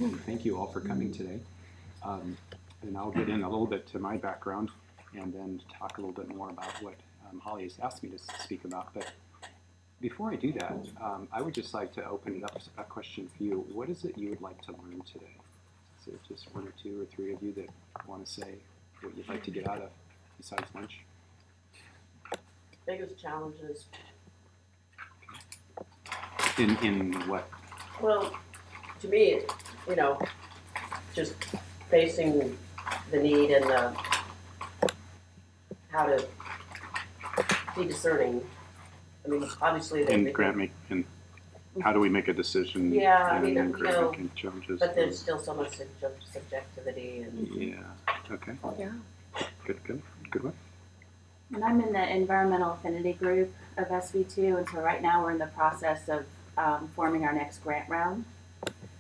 And thank you all for coming today. Um, and I'll get in a little bit to my background and then talk a little bit more about what Holly has asked me to speak about. But before I do that, I would just like to open it up to a question for you. What is it you would like to learn today? Is there just one or two or three of you that want to say what you'd like to get out of besides lunch? Biggest challenges. In what? Well, to me, you know, just facing the need and how to be discerning. I mean, obviously, In grant make and how do we make a decision? Yeah, I mean, in you grant know, making challenges? but there's still so much subjectivity and. Yeah. Okay. Yeah. Good one. And I'm in the environmental affinity group of SB2, and so right now we're in the process of forming our next grant round,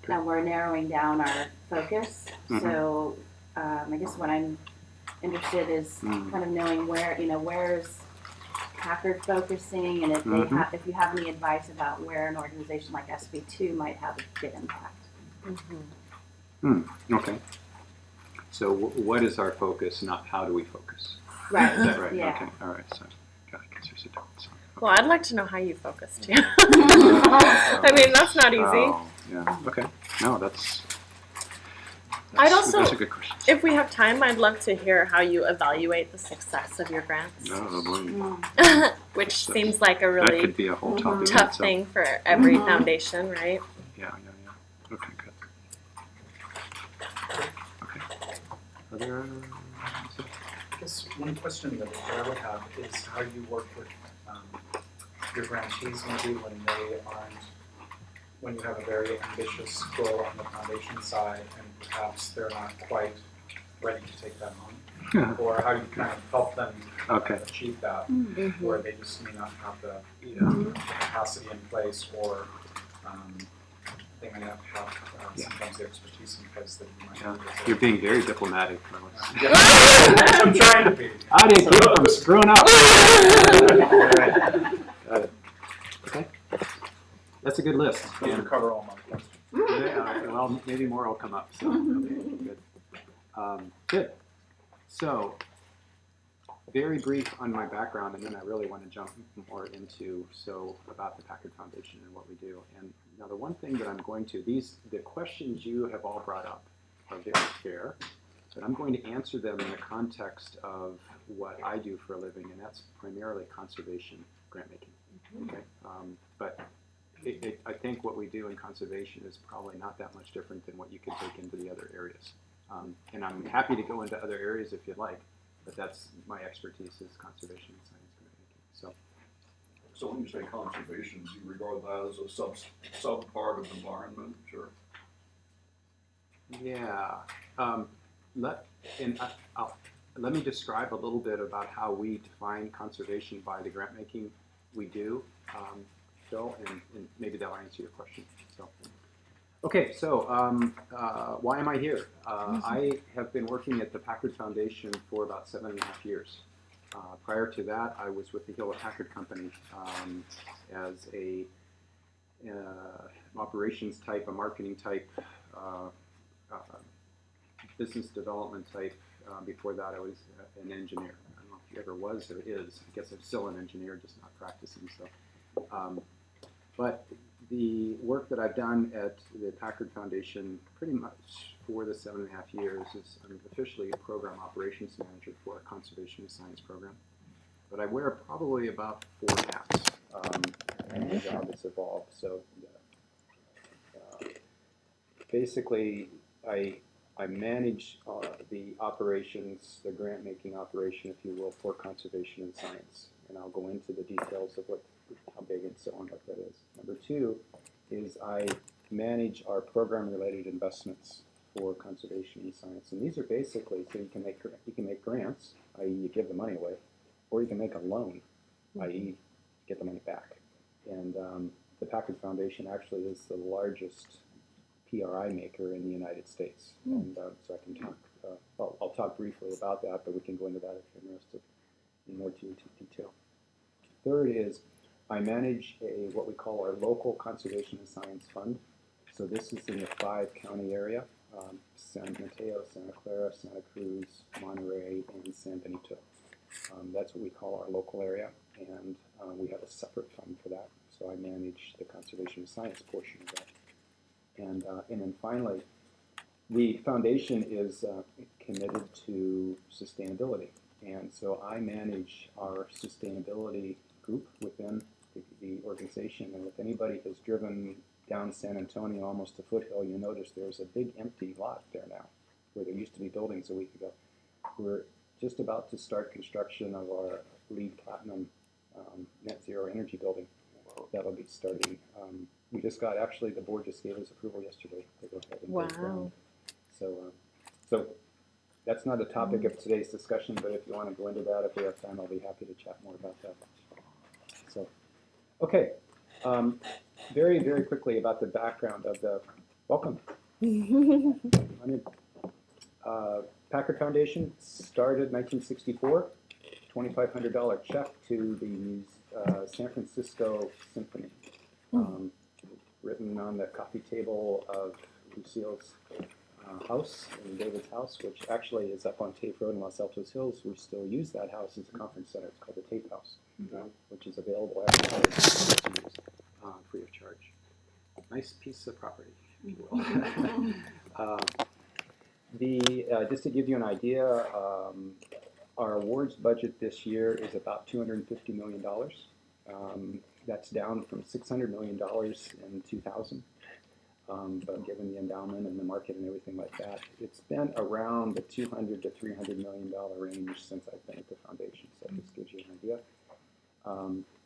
and we're narrowing down our focus. Mhm. So I guess what I'm interested is kind of knowing where's Packard focusing, and if they have, if you have any advice about where an organization like SB2 might have a good impact. Okay. So what is our focus, not how do we focus? Right. Is that right? Yeah. Okay. All right. So, God, I guess there's a difference. Well, I'd like to know how you focus too. I mean, that's not easy. Oh, yeah. Okay. No, that's I'd also, that's a good question. if we have time, I'd love to hear how you evaluate the success of your grants, Oh boy. which seems like a That really could be a whole topic. in tough itself. thing for every foundation, right? Yeah. Okay, good. Okay. Are there? I guess one question that I would have is how you work with your grantees maybe when you have a very ambitious goal on the foundation side and perhaps they're not quite ready to take that on, or how you kind of help them Okay. achieve that, where they just may not have the Yeah. capacity in place, or they may not have sometimes the expertise in place that you might Yeah. need. You're being very diplomatic, Carlos. I'm trying to be. I didn't keep from screwing up. All right. Got it. Okay. That's a good list. To cover all my questions. Yeah, well, maybe more will come up. So okay, good. Good. So, very brief on my background, and then I really want to jump more into about the Packard Foundation and what we do. And now, the one thing that I'm going to the questions you have all brought up are very fair, but I'm going to answer them in the context of what I do for a living, and that's primarily conservation grant making. Okay, but I think what we do in conservation is probably not that much different than what you could take into the other areas. And I'm happy to go into other areas if you'd like, but that's my expertise is conservation and science grant making. So when you say conservation, do you regard that as a sub part of environment, or? Yeah. Let me describe a little bit about how we define conservation by the grant making we do, Phil, and maybe that'll answer your question. So, okay, so why am I here? I have been working at the Packard Foundation for about 7.5 years. Prior to that, I was with the Hewlett Packard Company as a operations type, a marketing type, business development type. Before that, I was an engineer. I don't know if you ever was or is. I guess I'm still an engineer, just not practicing. So, but the work that I've done at the Packard Foundation pretty much for the 7.5 years is I'm officially a program operations manager for a conservation and science program. But I wear probably about 4 hats, and the job has evolved. So basically, I manage the operations, the grant making operation, if you will, for conservation and science. And I'll go into the details of how big and so on what that is. Number 2 is I manage our program-related investments for conservation and science. And these are basically, so you can make grants, i.e. you give the money away, or you can make a loan, i.e. get the money back. And the Packard Foundation actually is the largest PRI maker in the United States. And so I can talk, I'll talk briefly about that, but we can go into that if you're interested in more detail. Third is I manage what we call our local conservation and science fund. So this is in the 5-county area, San Mateo, Santa Clara, Santa Cruz, Monterey, and San Benito. That's what we call our local area, and we have a separate fund for that. So I manage the conservation and science portion of that. And then finally, the foundation is committed to sustainability. And so I manage our sustainability group within the organization. And if anybody has driven down San Antonio almost to Foothill, you notice there's a big empty lot there now, where there used to be buildings a week ago. We're just about to start construction of our LEED Platinum net zero energy building. That'll be starting. We just got, actually, the board just gave us approval yesterday to go ahead and break ground. So that's not a topic of today's discussion, but if you want to go into that, if we have time, I'll be happy to chat more about that. So, okay. Very, very quickly about the background of the, welcome. Packard Foundation started 1964, $2,500 check to the San Francisco Symphony, written on the coffee table of Lucile's house, in David's house, which actually is up on Tape Road in Los Altos Hills. We still use that house as a conference center. It's called the Tape House, which is available every day to use, free of charge. Nice piece of property, if you will. Just to give you an idea, our awards budget this year is about $250 million. That's down from $600 million in 2000. But given the endowment and the market and everything like that, it's been around the $200 to $300 million range since I've been at the foundation. So this gives you an idea.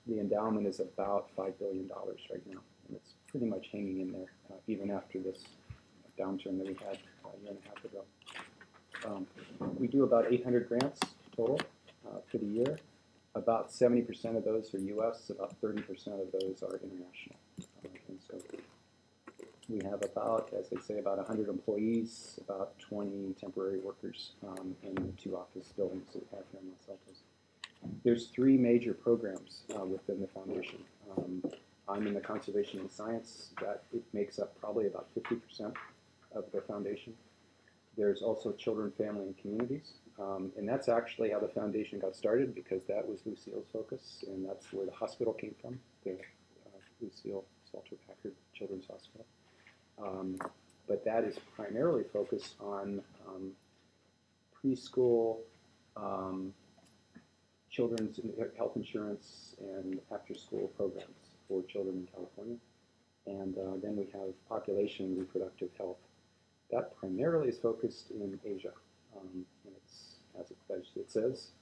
The endowment is about $5 billion right now, and it's pretty much hanging in there, even after this downturn that we had a year and a half ago. We do about 800 grants total for the year. About 70% of those are U.S., about 30% of those are international. And so we have about, as they say, about 100 employees, about 20 temporary workers in the 2 office buildings that we have here in Los Altos. There's 3 major programs within the foundation. I'm in the conservation and science. That it makes up probably about 50% of the foundation. There's also children, family, and communities. And that's actually how the foundation got started, because that was Lucile's focus, and that's where the hospital came from, the Lucile Salter Packard Children's Hospital. But that is primarily focused on preschool, children's health insurance, and after-school programs for children in California. And then we have population and reproductive health. That primarily is focused in Asia, and it's, as it says,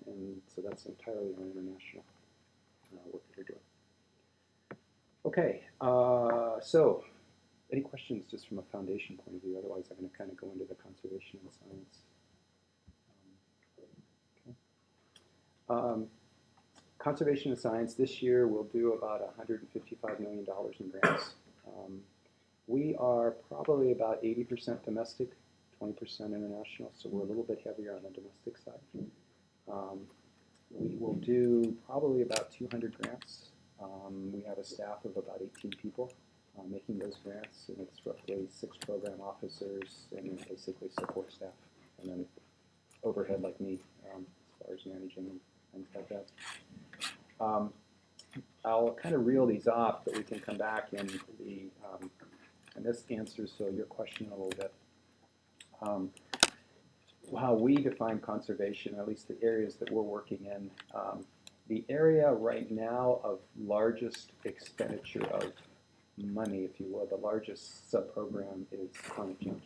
and so that's entirely our international work that we're doing. Okay, so any questions just from a foundation point of view? Otherwise, I'm going to kind of go into the conservation and science. Conservation and science this year will do about $155 million in grants. We are probably about 80% domestic, 20% international, so we're a little bit heavier on the domestic side. We will do probably about 200 grants. We have a staff of about 18 people making those grants, and it's roughly 6 program officers and then basically support staff, and then overhead like me as far as managing and things like that. I'll kind of reel these off, but we can come back and and this answers your question a little bit. How we define conservation, at least the areas that we're working in, the area right now of largest expenditure of money, if you will, the largest sub-program is climate change.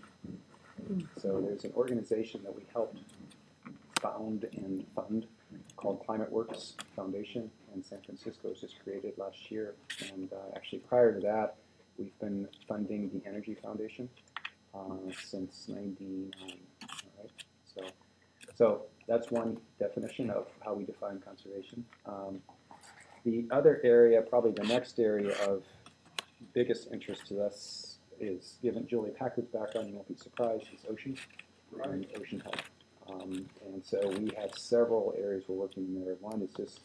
So there's an organization that we helped found and fund called Climate Works Foundation in San Francisco. It was just created last year, and actually prior to that, we've been funding the Energy Foundation since '99. All right, so that's one definition of how we define conservation. The other area, probably the next area of biggest interest to us is, given Julie Packard's background, you won't be surprised, is ocean and ocean health. And so we have several areas we're working in there. One is just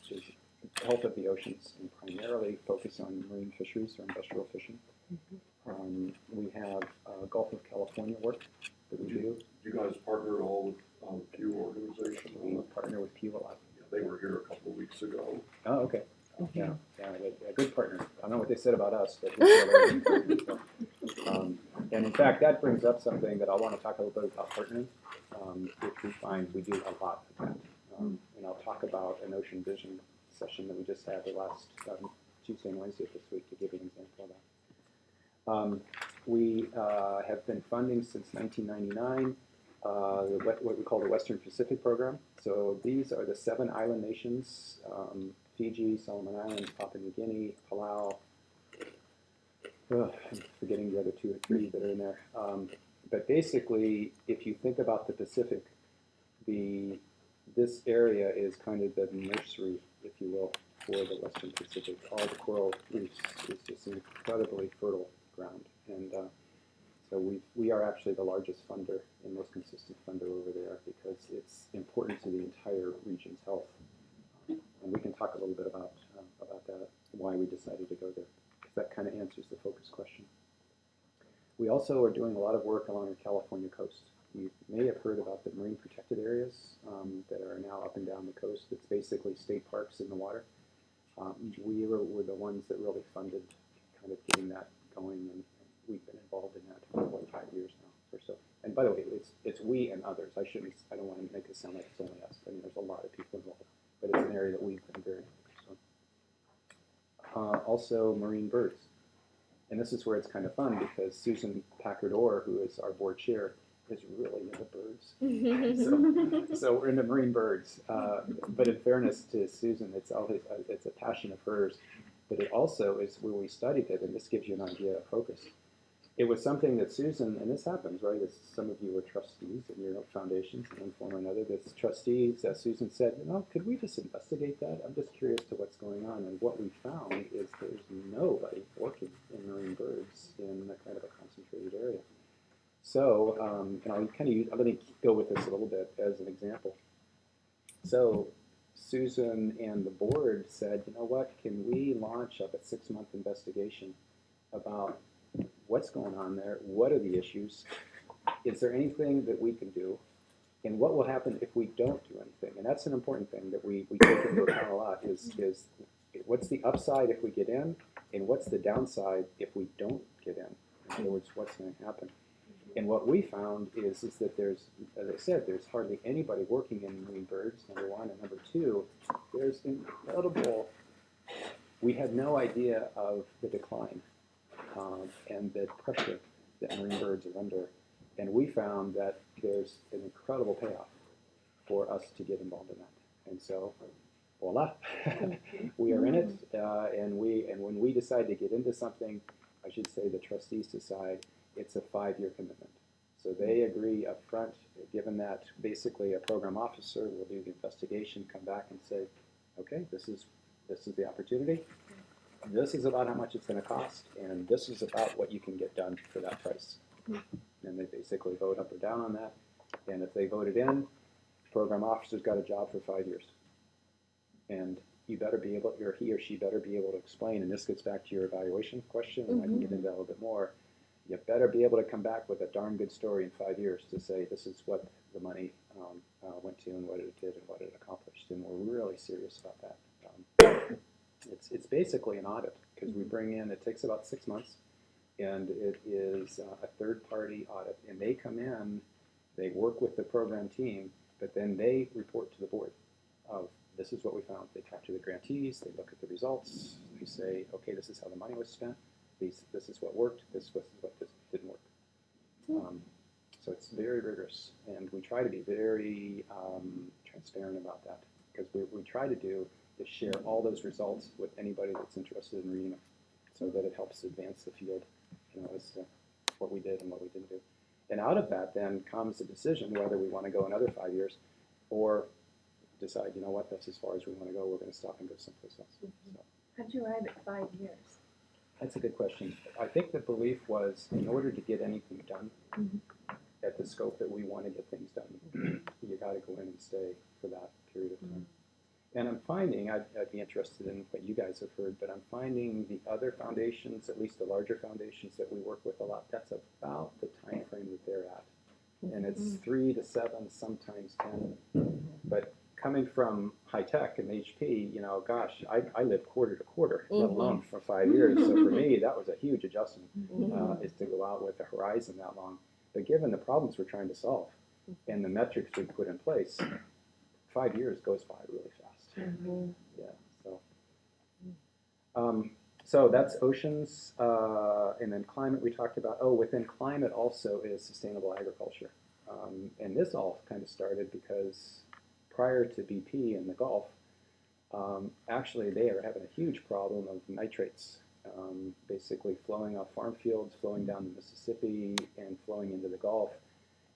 health of the oceans, and primarily focus on marine fisheries or industrial fishing. We have Gulf of California work that we do. Do you guys partner at all with Pew organization? We partner with Pew a lot. They were here a couple of weeks ago. Oh, okay. Yeah, a good partner. I don't know what they said about us, but we feel they're a good partner, so. And in fact, that brings up something that I want to talk a little bit about partnering, which we find we do a lot of that. And I'll talk about an ocean vision session that we just had the last Tuesday and Wednesday of this week to give you an example of that. We have been funding since 1999 what we call the Western Pacific Program. So these are the 7 island nations, Fiji, Solomon Islands, Papua New Guinea, Palau. I'm forgetting the other 2 or 3 that are in there. But basically, if you think about the Pacific, this area is kind of the nursery, if you will, for the Western Pacific. All the coral reefs is just an incredibly fertile ground. And so we are actually the largest funder and most consistent funder over there because it's important to the entire region's health. And we can talk a little bit about that, why we decided to go there, because that kind of answers the focus question. We also are doing a lot of work along the California coast. You may have heard about the marine protected areas that are now up and down the coast. It's basically state parks in the water. We were the ones that really funded kind of getting that going, and we've been involved in that for about 5 years now or so. And by the way, it's we and others. I don't want to make it sound like it's only us. I mean, there's a lot of people involved, but it's an area that we've been very focused on. Also, marine birds. And this is where it's kind of fun because Susan Packard, who is our board chair, is really into birds. So we're into marine birds. But in fairness to Susan, it's a passion of hers. But it also is where we studied it, and this gives you an idea of focus. It was something that Susan, and this happens, right? As some of you were trustees in your foundations, in one form or another. This trustees, Susan said, could we just investigate that? I'm just curious to what's going on. And what we found is there's nobody working in marine birds in a kind of a concentrated area. So, let me go with this a little bit as an example. So, Susan and the board said, you know what, can we launch up a 6-month investigation about what's going on there, what are the issues, is there anything that we can do, and what will happen if we don't do anything? And that's an important thing that we take into account a lot, is what's the upside if we get in, and what's the downside if we don't get in? In other words, what's going to happen? And what we found is that there's, as I said, there's hardly anybody working in marine birds, number one. And number two, there's incredible, we had no idea of the decline and the pressure that marine birds are under. And we found that there's an incredible payoff for us to get involved in that. And so, voila, we are in it. And when we decide to get into something, I should say the trustees decide, it's a 5-year commitment. So they agree up front, given that basically a program officer will do the investigation, come back and say, okay, this is the opportunity. This is about how much it's going to cost, and this is about what you can get done for that price. And they basically vote up or down on that. And if they voted in, the program officer's got a job for 5 years. And you better be able, or he or she better be able to explain, and this gets back to your evaluation question, and I can get into that a little bit more. You better be able to come back with a darn good story in 5 years to say this is what the money went to and what it did and what it accomplished. And we're really serious about that. It's basically an audit because we bring in, it takes about 6 months, and it is a third-party audit. And they come in, they work with the program team, but then they report to the board of this is what we found. They talk to the grantees, they look at the results, they say, okay, this is how the money was spent. This is what worked, this is what didn't work. So it's very rigorous, and we try to be very transparent about that, because we try to do is share all those results with anybody that's interested in reading them, so that it helps advance the field, as to what we did and what we didn't do. And out of that then comes a decision whether we want to go another 5 years, or decide, you know what, that's as far as we want to go, we're going to stop and go someplace else. So. How'd you arrive at 5 years? That's a good question. I think the belief was in order to get anything done at the scope that we want to get things done, you got to go in and stay for that period of time. And I'm finding, I'd be interested in what you guys have heard, but I'm finding the other foundations, at least the larger foundations that we work with a lot, that's about the time frame that they're at. And it's 3 to 7, sometimes 10. But coming from high tech and HP, you know, gosh, I lived quarter to quarter, let alone for 5 years. So for me, that was a huge adjustment, is to go out with a horizon that long. But given the problems we're trying to solve and the metrics we put in place, 5 years goes by really fast. Yeah. So that's oceans, and then climate we talked about. Oh, within climate also is sustainable agriculture, and this all kind of started because prior to BP in the Gulf, actually they are having a huge problem of nitrates, basically flowing off farm fields, flowing down the Mississippi, and flowing into the Gulf.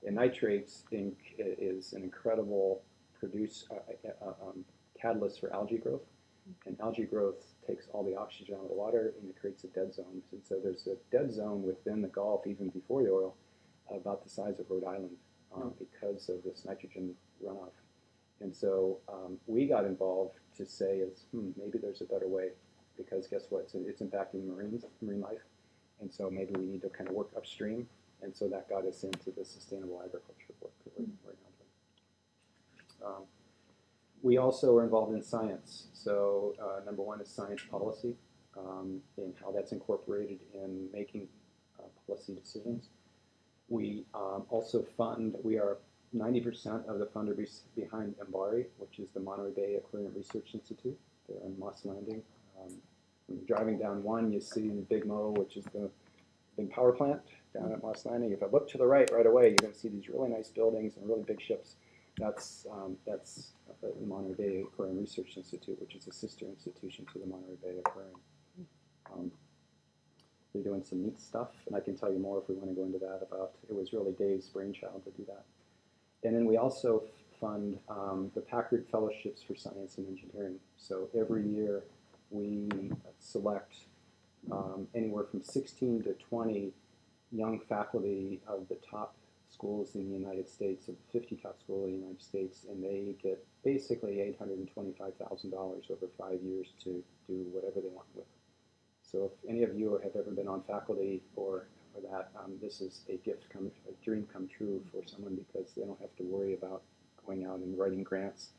And nitrates is an incredible catalyst for algae growth. And algae growth takes all the oxygen out of the water and it creates a dead zone. And so there's a dead zone within the Gulf, even before the oil, about the size of Rhode Island because of this nitrogen runoff. And so we got involved to say, maybe there's a better way, because guess what? It's impacting marine life. And so maybe we need to kind of work upstream. And so that got us into the sustainable agriculture work that we're now doing. We also are involved in science. So number one is science policy and how that's incorporated in making policy decisions. We also fund, we are 90% of the funder behind MBARI, which is the Monterey Bay Aquarium Research Institute. They're in Moss Landing. When you're driving down one, you see the Big Mo, which is the big power plant down at Moss Landing. If I look to the right away, you're going to see these really nice buildings and really big ships. That's the Monterey Bay Aquarium Research Institute, which is a sister institution to the Monterey Bay Aquarium. They're doing some neat stuff, and I can tell you more if we want to go into that about, it was really Dave's brainchild to do that. And then we also fund the Packard Fellowships for Science and Engineering. So every year we select anywhere from 16 to 20 young faculty of the top schools in the United States, of the 50 top schools in the United States, and they get basically $825,000 over 5 years to do whatever they want with. So if any of you have ever been on faculty or that, this is a dream come true for someone, because they don't have to worry about going out and writing grants.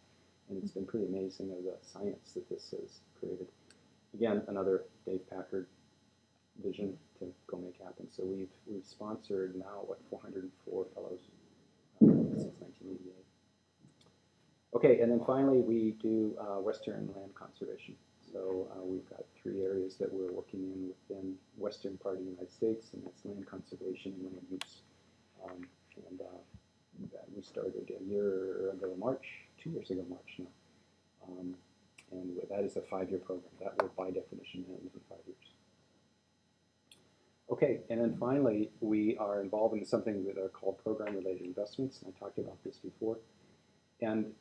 And it's been pretty amazing of the science that this has created. Again, another Dave Packard vision to go make happen. So we've sponsored now 404 fellows since 1988. Okay, and then finally we do Western land conservation. So we've got 3 areas that we're working in within western part of the United States, and that's land conservation and land use. We started a year ago March, 2 years ago March now. And that is a 5-year program. That will by definition end in 5 years. Okay, and then finally, we are involved in something that are called program-related investments, and I talked about this before. And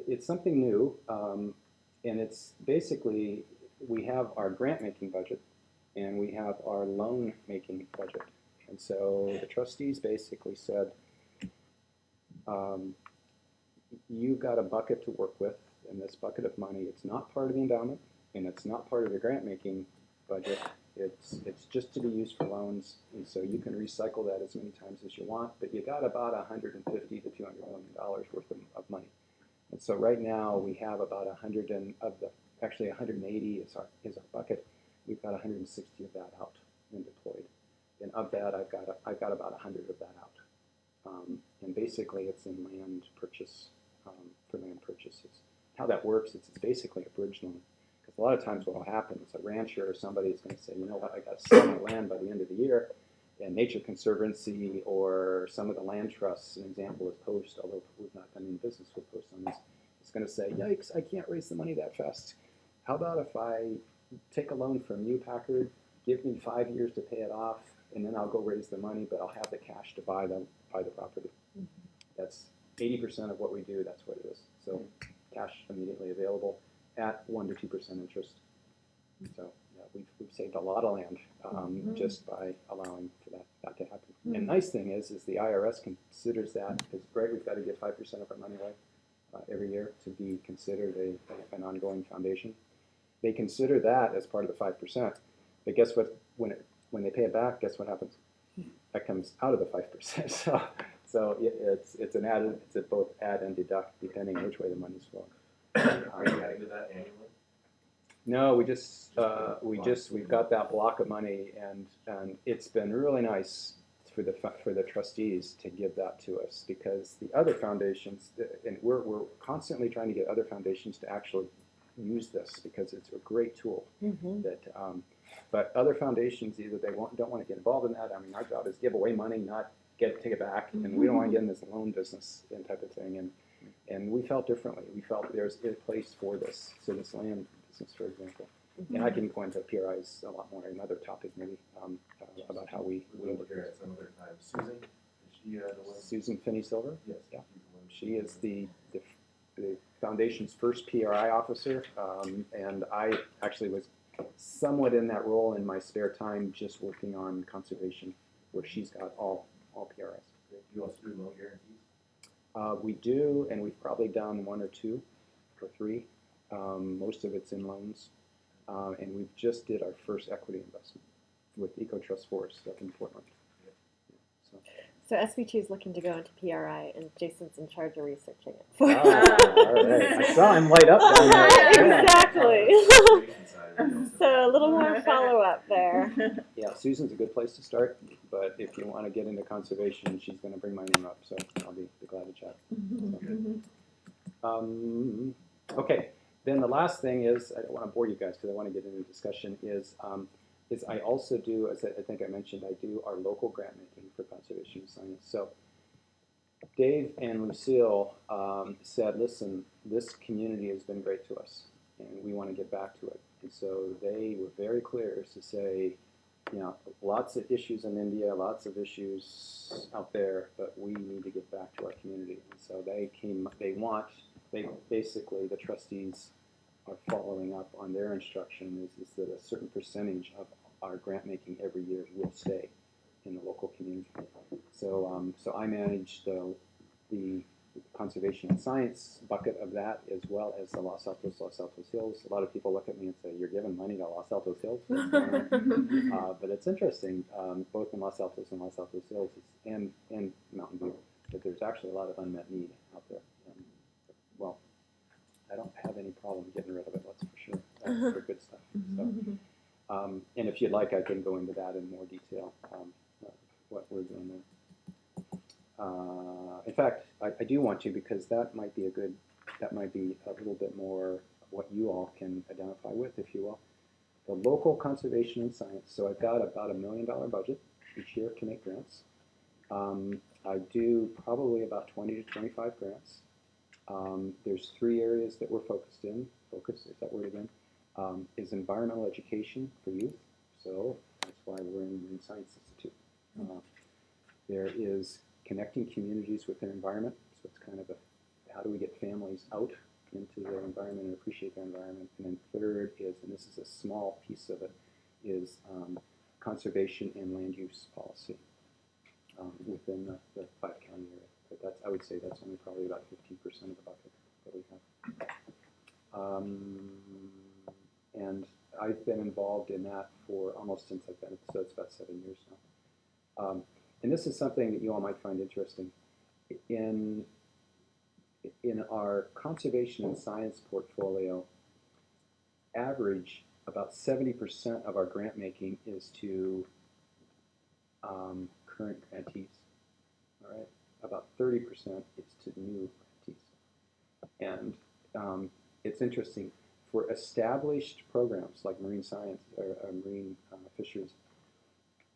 it's something new, and it's basically, we have our grant-making budget, and we have our loan-making budget. And so the trustees basically said, you've got a bucket to work with, and this bucket of money, it's not part of the endowment, and it's not part of the grant-making budget. It's just to be used for loans, and so you can recycle that as many times as you want, but you got about $150 to $200 million worth of money. And so right now we have about 180 is our bucket. We've got 160 of that out and deployed. And of that, I've got about 100 of that out. And basically it's in land purchase, for land purchases. How that works is it's basically a bridge loan. Because a lot of times what will happen is a rancher or somebody is going to say, you know what, I got to sell my land by the end of the year. And Nature Conservancy or some of the land trusts, an example is Post, although we've not done any business with Post on this, it's going to say, yikes, I can't raise the money that fast. How about if I take a loan from you, Packard, give me 5 years to pay it off, and then I'll go raise the money, but I'll have the cash to buy the property. That's 80% of what we do, that's what it is. So cash immediately available at 1 to 2% interest. So yeah, we've saved a lot of land just by allowing for that to happen. And the nice thing is the IRS considers that, because right, we've got to give 5% of our money away. every year to be considered an ongoing foundation. They consider that as part of the 5%. But guess what? When they pay it back, guess what happens? That comes out of the 5%. So it's an add. It's a both add and deduct depending on which way the money's flowing. Are you adding to that annually? No, we've got that block of money, and it's been really nice for the trustees to give that to us, because the other foundations, and we're constantly trying to get other foundations to actually use this, because it's a great tool. But other foundations, either they don't want to get involved in that. I mean, our job is give away money, not take it back, and we don't want to get in this loan business and type of thing. And we felt differently. We felt there's a place for this. So this land business, for example. And I can go into PRIs a lot more, another topic maybe, about how we We'll look here at some other time. Susan, is she the one? Susan Finney-Silver. Yes. Yeah. she's the one. She is the foundation's first PRI officer, and I actually was somewhat in that role in my spare time, just working on conservation, where she's got all PRIs. Do you also do loan guarantees? We do, and we've probably done 1 or 2 or 3. Most of it's in loans, and we just did our first equity investment with EcoTrust Forest up in Portland. So SB2 is looking to go into PRI, and Jason's in charge of researching it. All right. I saw him light up down there. Yeah. Exactly. Conservation side, we also- So a little more follow-up there. Yeah, Susan's a good place to start, but if you want to get into conservation, she's going to bring my name up, so I'll be glad to chat. Okay, then the last thing is, I don't want to bore you guys because I want to get into discussion, is I also do, as I think I mentioned, I do our local grant making for conservation science. So Dave and Lucile said, listen, this community has been great to us, and we want to get back to it. And so they were very clear as to say, lots of issues in India, lots of issues out there, but we need to get back to our community. And so basically the trustees are following up on their instruction is that a certain percentage of our grant making every year will stay in the local community. So I manage the conservation and science bucket of that, as well as the Los Altos Hills. A lot of people look at me and say, "You're giving money to Los Altos Hills?" But it's interesting, both in Los Altos and Los Altos Hills and Mountain View, that there's actually a lot of unmet need out there. Well, I don't have any problem getting rid of it, that's for sure. For good stuff. So, and if you'd like, I can go into that in more detail, what we're doing there. In fact, I do want to, because that might be a little bit more what you all can identify with, if you will. The local conservation and science. So I've got about $1 million budget each year to make grants. I do probably about 20 to 25 grants. There's 3 areas that we're focused in. Focus, is that word again? Is environmental education for youth. So that's why we're in the Marine Science Institute. There is connecting communities with their environment. So it's kind of how do we get families out into their environment and appreciate their environment. And then third is, and this is a small piece of it, is conservation and land use policy within the 5-county area. But I would say that's only probably about 15% of the bucket that we have. And I've been involved in that for almost since I've been, so it's about 7 years now. And this is something that you all might find interesting. In our conservation and science portfolio, average about 70% of our grant making is to current grantees. All right, about 30% is to new grantees. And it's interesting, for established programs like marine science or marine fisheries,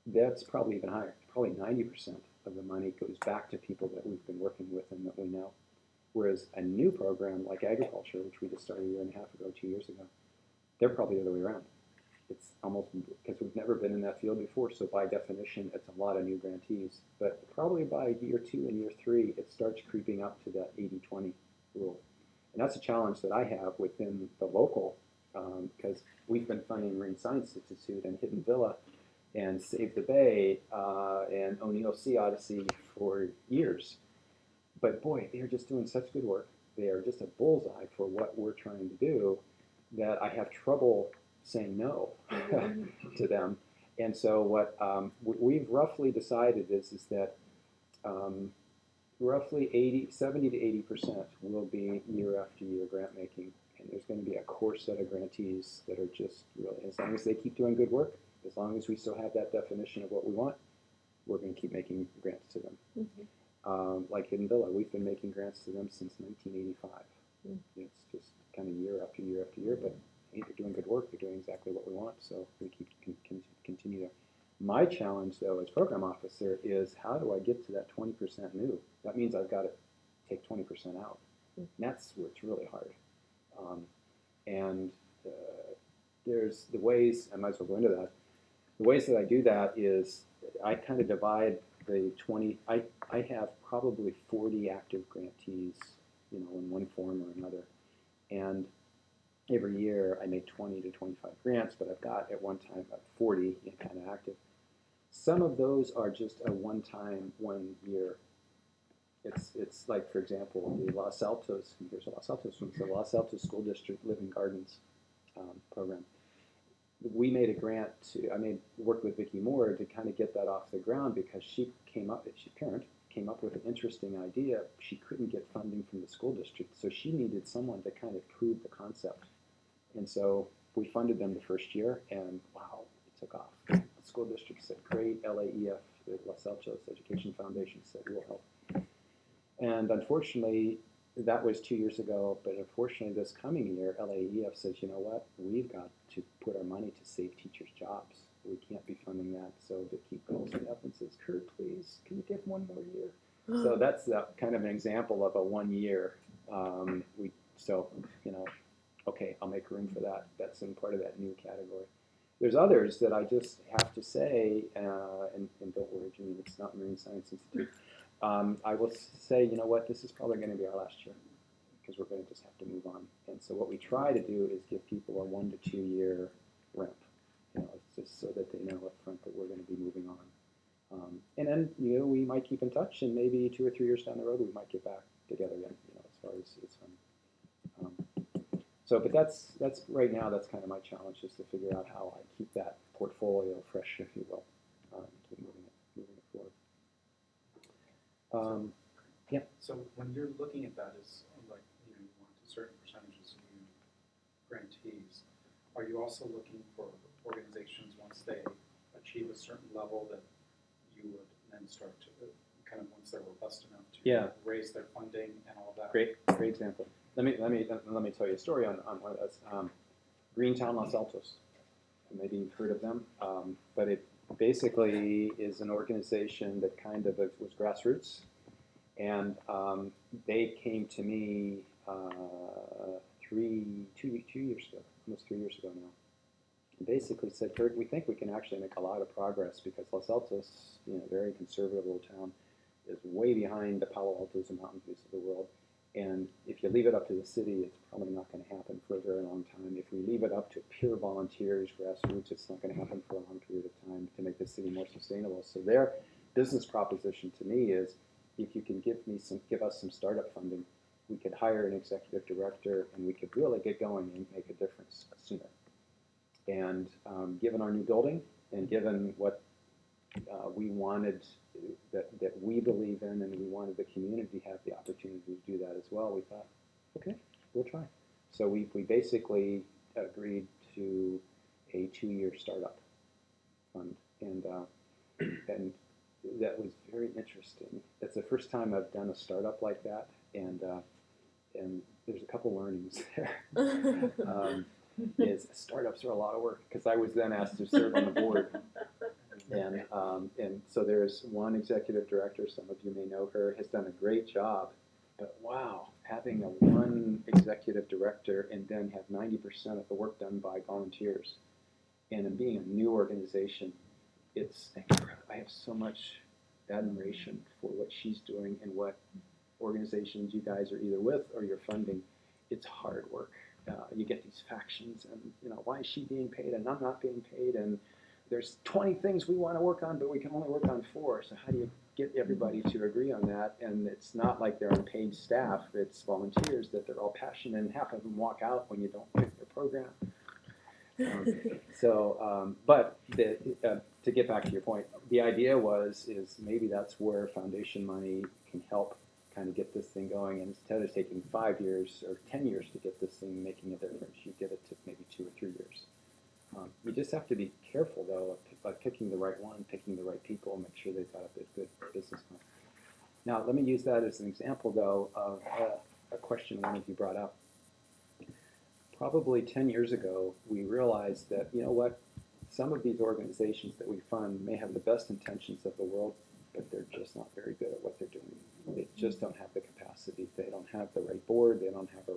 that's probably even higher. Probably 90% of the money goes back to people that we've been working with and that we know. Whereas a new program like agriculture, which we just started 1.5 years ago, 2 years ago, they're probably the other way around. It's almost because we've never been in that field before, so by definition, it's a lot of new grantees. But probably by year 2 and year 3, it starts creeping up to that 80-20 rule. And that's a challenge that I have within the local, because we've been funding Marine Science Institute and Hidden Villa and Save the Bay and O'Neill Sea Odyssey for years. But boy, they're just doing such good work. they are just a bullseye for what we're trying to do, that I have trouble saying no to them. And so what we've roughly decided is that roughly 70 to 80% will be year after year grant making. And there's going to be a core set of grantees that are just really, as long as they keep doing good work, as long as we still have that definition of what we want, we're going to keep making grants to them. Like Hidden Villa, we've been making grants to them since 1985. It's just kind of year after year after year, but hey, they're doing good work. They're doing exactly what we want, so we continue to. My challenge, though, as program officer, is how do I get to that 20% new? That means I've got to take 20% out. And that's where it's really hard. There's the ways, I might as well go into that. The ways that I do that is I kind of divide the 20, I have probably 40 active grantees, you know, in one form or another. And every year I make 20 to 25 grants, but I've got at one time about 40 kind of active. Some of those are just a one-time, 1 year. It's like, for example, the Los Altos, here's a Los Altos one, so Los Altos School District Living Gardens program. We made a grant worked with Vicki Moore to kind of get that off the ground, because she's parent, came up with an interesting idea. She couldn't get funding from the school district, so she needed someone to kind of prove the concept. And so we funded them the first year, and wow, it took off. The school district said, great, LAEF, the Los Altos Education Foundation, said, we'll help. And unfortunately, that was 2 years ago, but unfortunately this coming year, LAEF says, you know what, we've got to put our money to save teachers' jobs. We can't be funding that. So Vicki calls me up and says, Curt, please, can you give 1 more year? So that's kind of an example of a 1 year. Okay, I'll make room for that. That's in part of that new category. There's others that I just have to say, and don't worry, Janine, it's not Marine Science Institute. I will say, you know what, this is probably going to be our last year, because we're going to just have to move on. And so what we try to do is give people a 1 to 2 year ramp, you know, just so that they know up front that we're going to be moving on. And then, you know, we might keep in touch, and maybe 2 or 3 years down the road, we might get back together again, you know, as far as it's fun. But that's right now, that's kind of my challenge, is to figure out how I keep that portfolio fresh, if you will, keep moving it forward. Yeah. So when you're looking at that as like, you know, you want certain percentages of new grantees, are you also looking for organizations once they achieve a certain level that you would then start to kind of, once they're robust enough to raise their funding and all of that? Great example. Let me tell you a story on one of those. Greentown Los Altos. Maybe you've heard of them, but it basically is an organization that kind of was grassroots, and they came to me 2 years ago, almost 3 years ago now. And basically said, Curt, we think we can actually make a lot of progress, because Los Altos, you know, very conservative little town, is way behind the Palo Altos and Mountain Views of the world. And if you leave it up to the city, it's probably not going to happen for a very long time. If we leave it up to pure volunteers, grassroots, it's not going to happen for a long period of time to make the city more sustainable. So their business proposition to me is, if you can give us some startup funding, we could hire an executive director, and we could really get going and make a difference sooner. And given our new building, and given what we wanted, that we believe in, and we wanted the community to have the opportunity to do that as well, we thought, okay, we'll try. So we basically agreed to a 2-year startup fund, and that was very interesting. It's the first time I've done a startup like that, and there's a couple learnings there. Startups are a lot of work, because I was then asked to serve on the board. And so there's one executive director, some of you may know her, has done a great job, but wow, having a one executive director and then have 90% of the work done by volunteers, and in being a new organization, it's incredible. I have so much admiration for what she's doing and what organizations you guys are either with or you're funding. It's hard work. You get these factions, and you know, why is she being paid and I'm not being paid, and there's 20 things we want to work on, but we can only work on 4. So how do you get everybody to agree on that, and it's not like they're on paid staff, it's volunteers that they're all passionate, and half of them walk out when you don't pick their program. But to get back to your point, the idea is maybe that's where foundation money can help kind of get this thing going, and instead of taking 5 years or 10 years to get this thing making a difference, you get it to maybe 2 or 3 years. You just have to be careful, though, of picking the right one, picking the right people, and make sure they've got a good business plan. Now, let me use that as an example, though, of a question one of you brought up. Probably 10 years ago, we realized that, you know what, some of these organizations that we fund may have the best intentions of the world, but they're just not very good at what they're doing. They just don't have the capacity. They don't have the right board. They don't have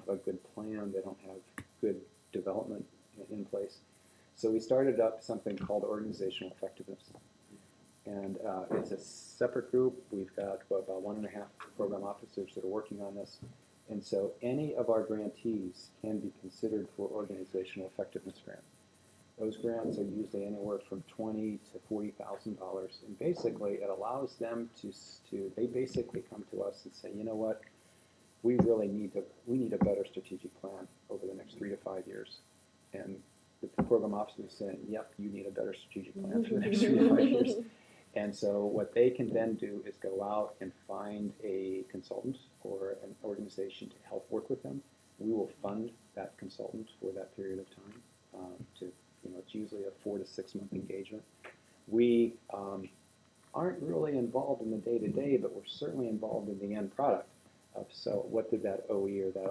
a good plan. They don't have good development in place. So we started up something called organizational effectiveness. And it's a separate group. We've got about 1.5 program officers that are working on this. And so any of our grantees can be considered for organizational effectiveness grant. Those grants are usually anywhere from $20,000 to $40,000, and basically it allows them they basically come to us and say, you know what, we need a better strategic plan over the next 3 to 5 years. And the program officer is saying, yep, you need a better strategic plan for the next 3 to 5 years. And so what they can then do is go out and find a consultant or an organization to help work with them. We will fund that consultant for that period of time. It's usually a 4 to 6 month engagement. We aren't really involved in the day-to-day, but we're certainly involved in the end product of, so what did that OE or that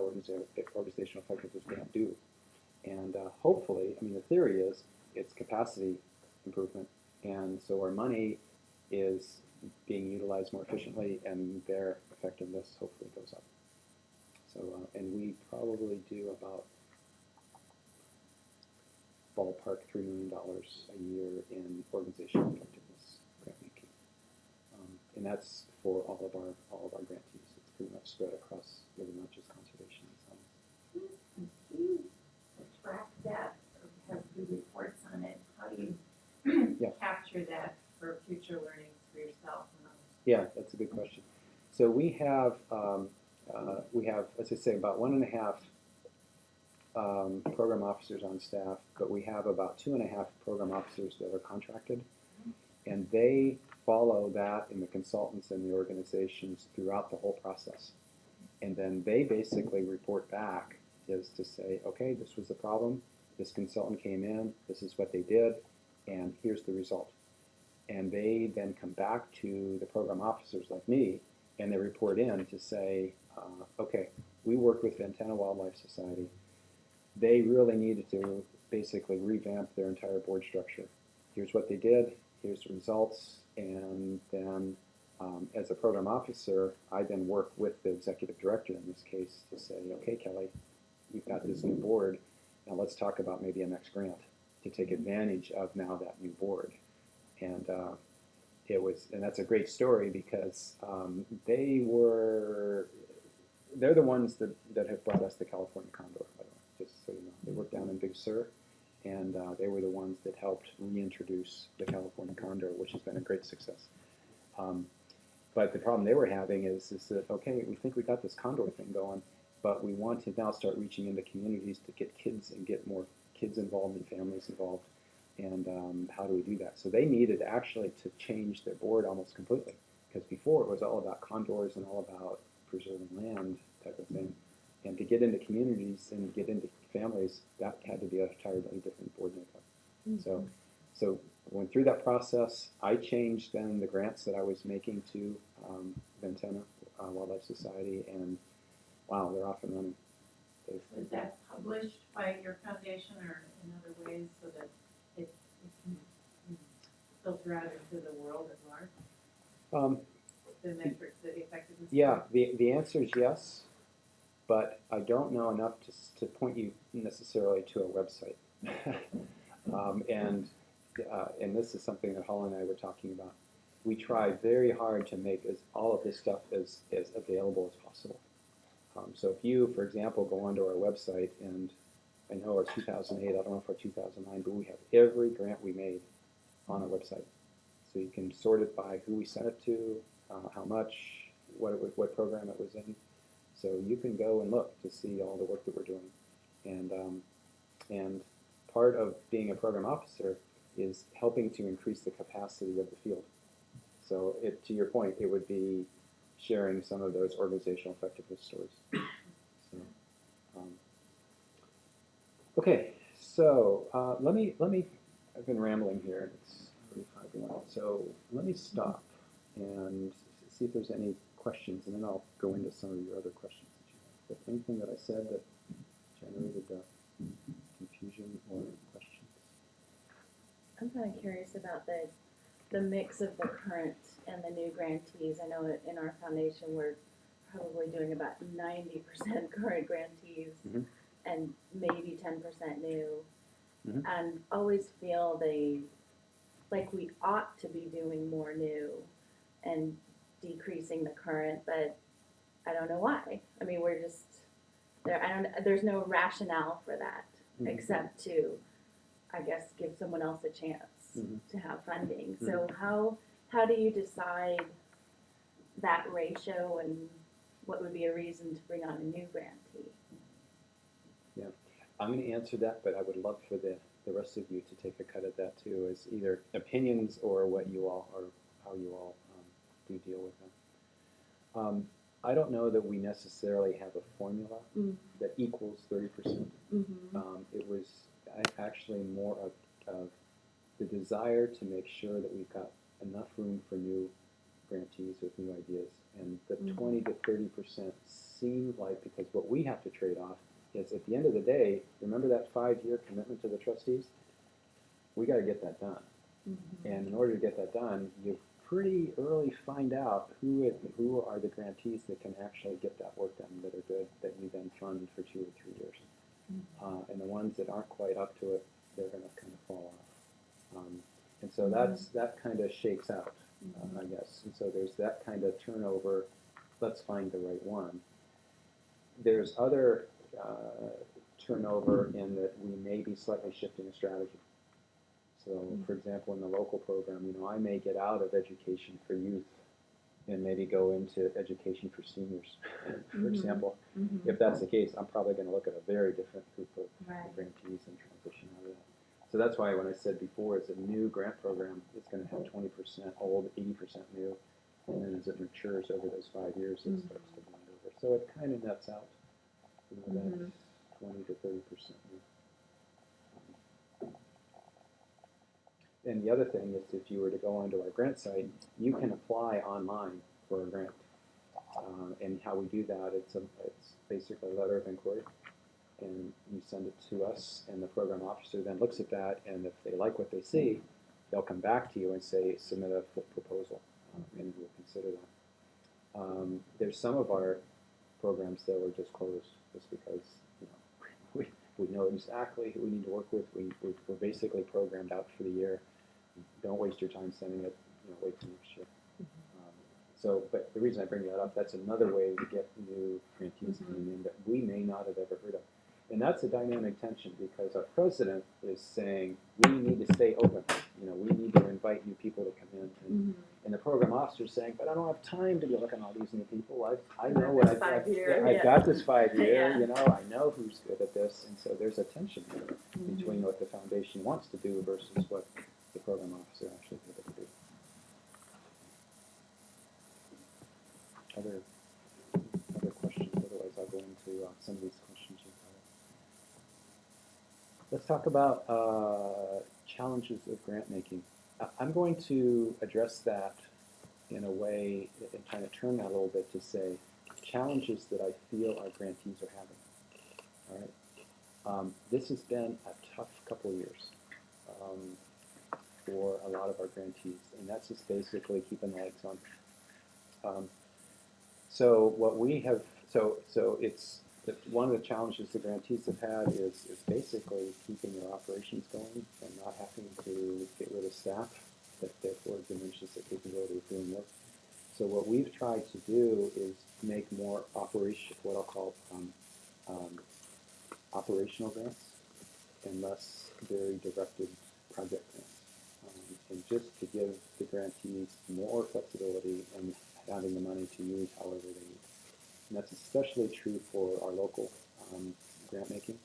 organizational effectiveness grant do? And hopefully, the theory is it's capacity improvement, and so our money is being utilized more efficiently, and their effectiveness hopefully goes up. So, and we probably do about ballpark $3 million a year in organizational effectiveness grant making, and that's for all of our grantees. It's pretty much spread across really not just conservation and science. Do you track that or have good reports on it? How do you capture that for future learnings for yourself and others? Yeah, that's a good question. So we have, as I say, about 1.5 program officers on staff, but we have about 2.5 program officers that are contracted, and they follow that in the consultants and the organizations throughout the whole process. And then they basically report back is to say, okay, this was the problem, this consultant came in, this is what they did, and here's the result. And they then come back to the program officers like me, and they report in to say, okay, we worked with Ventana Wildlife Society. They really needed to basically revamp their entire board structure. Here's what they did, here's the results, and then as a program officer, I then work with the executive director in this case to say, okay, Kelly, you've got this new board, now let's talk about maybe a next grant to take advantage of now that new board. And and that's a great story because they're the ones that have brought us the California condor, by the way, just so you know. They worked down in Big Sur, and they were the ones that helped reintroduce the California condor, which has been a great success. But the problem they were having is that, okay, we think we got this condor thing going, but we want to now start reaching into communities to get kids and get more kids involved and families involved. And how do we do that? So they needed actually to change their board almost completely, because before it was all about condors and all about preserving land type of thing. And to get into communities and get into families, that had to be an entirely different board makeup. Mm-hmm. So went through that process. I changed then the grants that I was making to Ventana Wildlife Society, and wow, they're off and running. Is that published by your foundation or in other ways so that it can filter out into the world at large? The metrics, the effectiveness? Yeah, the answer is yes, but I don't know enough to point you necessarily to a website. And this is something that Holly and I were talking about. We try very hard to make all of this stuff as available as possible. So if you, for example, go onto our website, and I know our 2008, I don't know if our 2009, but we have every grant we made on our website. So we can sort it by who we sent it to, how much, what program it was in. So you can go and look to see all the work that we're doing. And part of being a program officer is helping to increase the capacity of the field. So to your point, it would be sharing some of those organizational effectiveness stories. So, okay, so let me. I've been rambling here. It's 45 minutes, so let me stop and see if there's any questions, and then I'll go into some of your other questions that you have. But anything that I said that generated confusion or questions? I'm kind of curious about the mix of the current and the new grantees. I know in our foundation we're probably doing about 90% current grantees Mhm. and maybe 10% new. Mhm. And always feel like we ought to be doing more new and decreasing the current, but I don't know why. I mean, we're just there. There's no rationale for that Mhm. except to, I guess, give someone else a chance Mhm. to have funding. So how do you decide that ratio, and what would be a reason to bring on a new grantee? Yeah, I'm going to answer that, but I would love for the rest of you to take a cut at that too, as either opinions or what you all or how you all do deal with them. I don't know that we necessarily have a formula that equals 30%. It was actually more of the desire to make sure that we've got enough room for new grantees with new ideas, and the 20 to 30% seemed like, because what we have to trade off is at the end of the day, remember that 5-year commitment to the trustees? We got to get that done. And in order to get that done, you pretty early find out who are the grantees that can actually get that work done, that are good, that you then fund for 2 or 3 years. And the ones that aren't quite up to it, they're going to kind of fall off. And so that kind of shakes out, I guess. And so there's that kind of turnover. Let's find the right one. There's other turnover in that we may be slightly shifting a strategy. So, for example, in the local program, I may get out of education for youth and maybe go into education for seniors, for example. If that's the case, I'm probably going to look at a very different group of grantees and transition out of that. So that's why when I said before, it's a new grant program, it's going to have 20% old, 80% new, and then as it matures over those 5 years, it starts to blend over. So it kind of nets out, that 20 to 30% new. And the other thing is, if you were to go onto our grant site, you can apply online for a grant. And how we do that, it's basically a letter of inquiry, and you send it to us, and the program officer then looks at that, and if they like what they see, they'll come back to you and say, submit a proposal, and we'll consider that. There's some of our programs that were just closed just because we know exactly who we need to work with. We're basically programmed out for the year. Don't waste your time sending it. Wait till next year. But the reason I bring that up, that's another way to get new grantees coming in that we may not have ever heard of. And that's a dynamic tension, because our president is saying we need to stay open. We need to invite new people to come in. And the program officer is saying, but I don't have time to be looking at all these new people. I know what I've got this 5 year. I know who's good at this. And so there's a tension there between what the foundation wants to do versus what the program officer actually is able to do. Other questions? Otherwise, I'll go into some of these questions you've had. Let's talk about challenges of grant making. I'm going to address that in a way and kind of turn that a little bit to say challenges that I feel our grantees are having. All right. This has been a tough couple of years for a lot of our grantees, and that's just basically keeping the lights on. So what we have, so it's one of the challenges the grantees have had is basically keeping their operations going and not having to get rid of staff that therefore diminishes the capability of doing work. So what we've tried to do is make more what I'll call operational grants and less very directed project grants. and just to give the grantees more flexibility in having the money to use however they need. And that's especially true for our local grant making,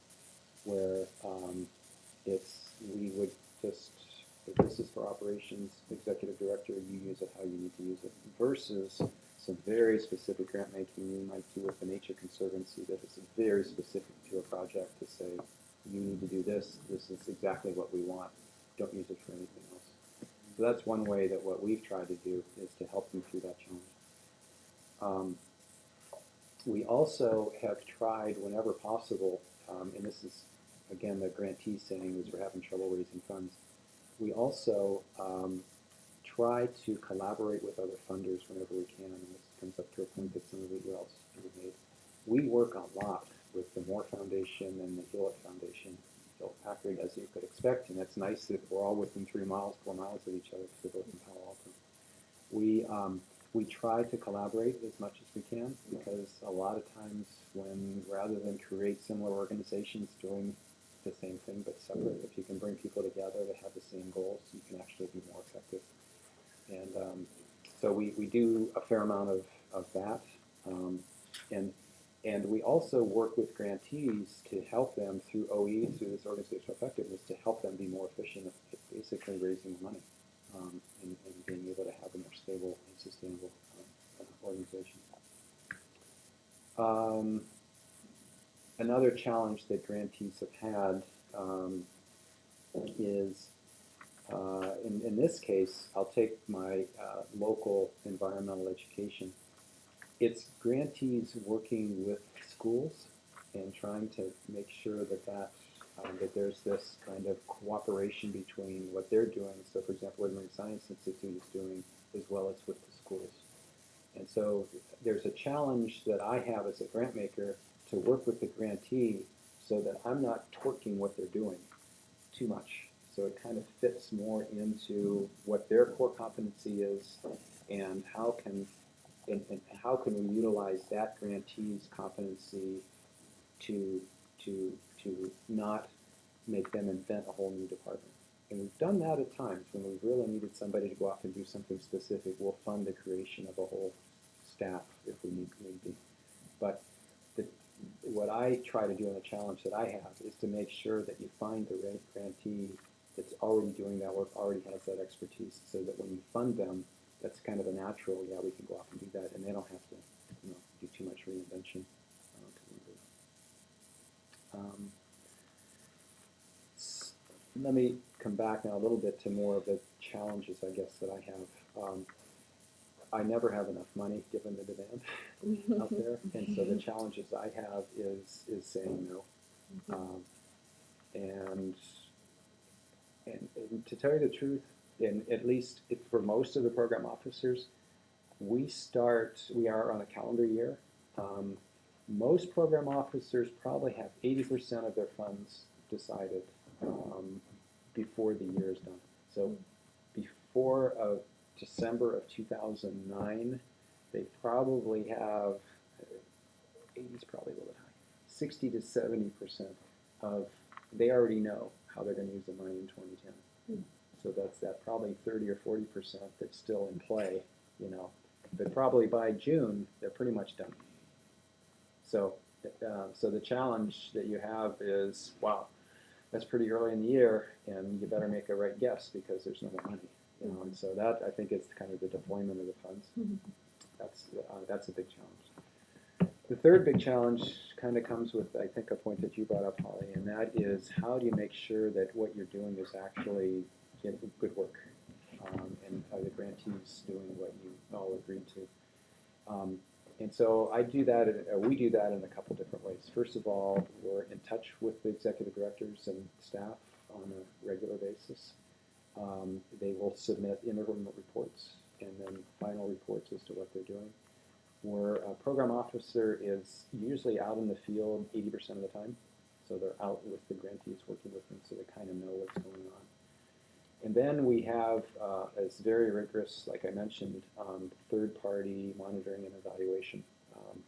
where we would just, if this is for operations, executive director, you use it how you need to use it, versus some very specific grant making you might do with the Nature Conservancy that is very specific to a project to say, you need to do this, this is exactly what we want, don't use it for anything else. So that's one way that what we've tried to do is to help them through that challenge. We also have tried whenever possible, and this is again the grantee saying is we're having trouble raising funds, we also try to collaborate with other funders whenever we can, and this comes up to a point that some of you else have made. We work a lot with the Moore Foundation and the Hewlett Foundation, Packard, as you could expect, and it's nice that we're all within 3 miles, 4 miles of each other because we're both in Palo Alto. We try to collaborate as much as we can because a lot of times when, rather than create similar organizations doing the same thing but separate, if you can bring people together that have the same goals, you can actually be more effective. And so we do a fair amount of that. And we also work with grantees to help them through OE, through this organizational effectiveness, to help them be more efficient at basically raising money and being able to have a more stable and sustainable organization. Another challenge that grantees have had is, in this case, I'll take my local environmental education. It's grantees working with schools and trying to make sure that there's this kind of cooperation between what they're doing. So, for example, what the Marine Science Institute is doing, as well as with the schools. And so there's a challenge that I have as a grant maker to work with the grantee so that I'm not torquing what they're doing too much. So it kind of fits more into what their core competency is and how can we utilize that grantee's competency to not make them invent a whole new department. And we've done that at times when we've really needed somebody to go off and do something specific. We'll fund the creation of a whole staff if we need be. But what I try to do in the challenge that I have is to make sure that you find the right grantee that's already doing that work, already has that expertise, so that when you fund them, that's kind of a natural, yeah, we can go off and do that, and they don't have to, do too much reinvention. Let me come back now a little bit to more of the challenges, I guess, that I have. I never have enough money given the demand out there, and so the challenges I have is saying no. And to tell you the truth, and at least for most of the program officers, we are on a calendar year. Most program officers probably have 80% of their funds decided before the year is done. So before December of 2009, they probably have, 80 is probably a little bit high, 60 to 70% of, they already know how they're going to use the money in 2010. So that's that probably 30 or 40% that's still in play, But probably by June, they're pretty much done. So the challenge that you have is, wow, that's pretty early in the year, and you better make a right guess because there's no more money. And so that, I think, is kind of the deployment of the funds. That's a big challenge. The third big challenge kind of comes with, I think, a point that you brought up, Holly, and that is how do you make sure that what you're doing is actually good work, and are the grantees doing what you all agreed to? And so we do that in a couple different ways. First of all, we're in touch with the executive directors and staff on a regular basis. They will submit interim reports and then final reports as to what they're doing. Where a program officer is usually out in the field 80% of the time, so they're out with the grantees working with them, so they kind of know what's going on. And then we have a very rigorous, like I mentioned, third-party monitoring and evaluation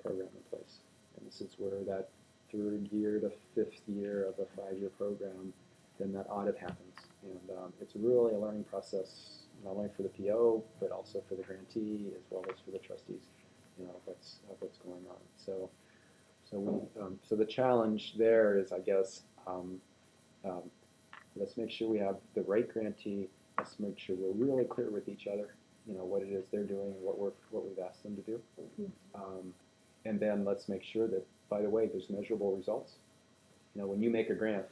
program in place. And this is where that 3rd year to 5th year of a 5-year program, then that audit happens. And it's really a learning process, not only for the PO, but also for the grantee, as well as for the trustees, what's going on. So the challenge there is, I guess, let's make sure we have the right grantee. Let's make sure we're really clear with each other, what it is they're doing, what we've asked them to do. And then let's make sure that, by the way, there's measurable results. When you make a grant,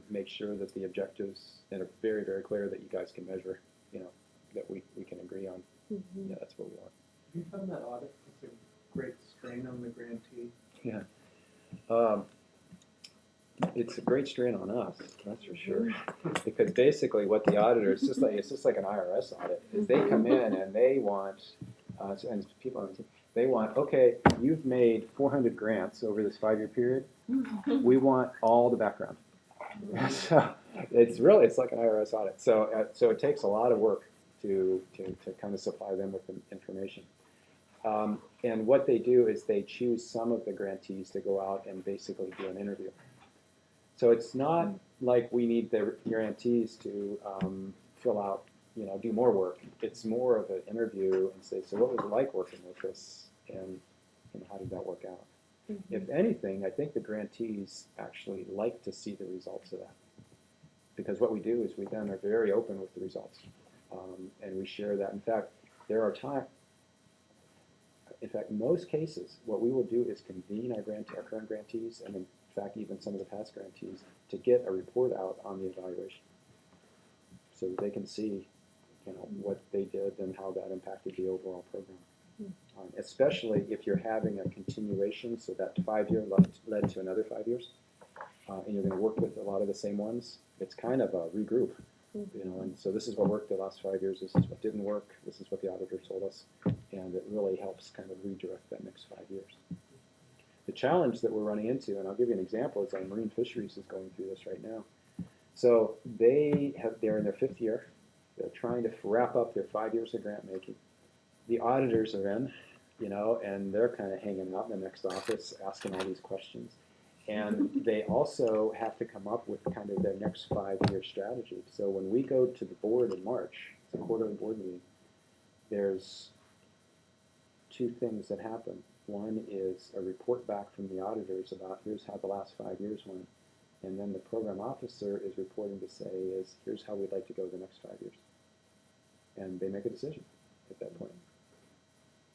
make sure that the objectives are very, very clear, that you guys can measure, that we can agree on. Yeah, that's what we want. Have you found that audit puts a great strain on the grantee? Yeah. It's a great strain on us, that's for sure. Because basically what the auditor, it's just like an IRS audit, is they come in and they want, and people on the team, they want, okay, you've made 400 grants over this 5-year period. We want all the background. So it's like an IRS audit. So it takes a lot of work to kind of supply them with the information. And what they do is they choose some of the grantees to go out and basically do an interview. So it's not like we need the grantees to fill out, do more work. It's more of an interview and say, so what was it like working with this, and how did that work out? If anything, I think the grantees actually like to see the results of that. Because what we do is we then are very open with the results. And we share that. In fact, most cases, what we will do is convene our current grantees, and in fact, even some of the past grantees, to get a report out on the evaluation, so that they can see, what they did and how that impacted the overall program. Especially if you're having a continuation, so that 5-year led to another 5 years, and you're going to work with a lot of the same ones. It's kind of a regroup, and so this is what worked the last 5 years, this is what didn't work, this is what the auditor told us, and it really helps kind of redirect that next 5 years. The challenge that we're running into, and I'll give you an example, is our marine fisheries is going through this right now. So they're in their 5th year, they're trying to wrap up their 5 years of grant making. The auditors are in, and they're kind of hanging out in the next office asking all these questions. And they also have to come up with kind of their next 5-year strategy. So when we go to the board in March, it's a quarterly board meeting, there's 2 things that happen. One is a report back from the auditors about here's how the last 5 years went. And then the program officer is reporting to say here's how we'd like to go the next 5 years. And they make a decision at that point.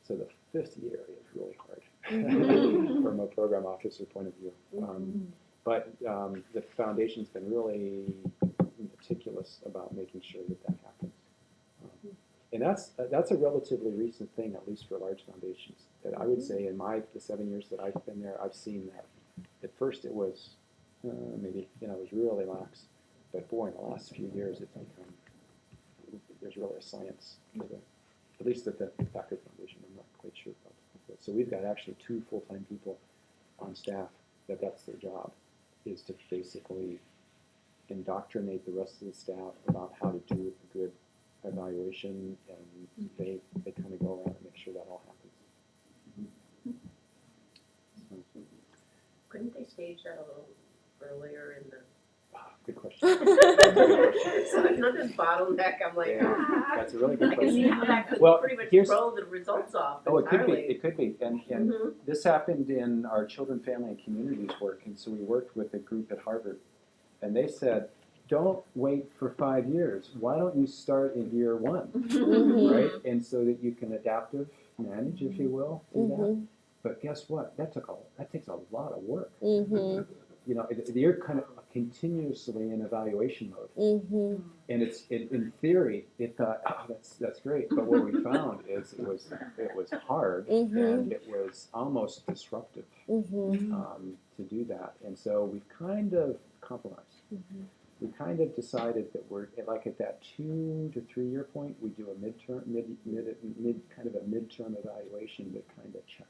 So the 5th year is really hard from a program officer point of view. But the foundation's been really meticulous about making sure that happens. And that's a relatively recent thing, at least for large foundations. That I would say in the 7 years that I've been there, I've seen that. At first it was maybe, it was really lax. But boy, in the last few years, it's become, there's really a science to it. At least at the Packard Foundation, I'm not quite sure about that. So we've got actually 2 full-time people on staff that's their job, is to basically indoctrinate the rest of the staff about how to do a good evaluation, and they kind of go around and make sure that all happens. Couldn't they stage that a little earlier in the? Good question. So another bottleneck, I'm like, Yeah, that's a really good I can see question. how that could Well, pretty much here's- throw the results off Oh, it could be. entirely. It could be. And this happened in our children, family, and communities work. And so we worked with a group at Harvard, and they said, "Don't wait for 5 years. Why don't you start in year 1, right? And so that you can adaptive manage, if you will, do that. But guess what? That takes a lot of work. You're kind of continuously in evaluation mode. And in theory, it thought, oh, that's great. But what we found is it was hard, and it was almost disruptive to do that. And so we've kind of compromised. We kind of decided that we're like at that 2 to 3 year point, we do a midterm evaluation to kind of check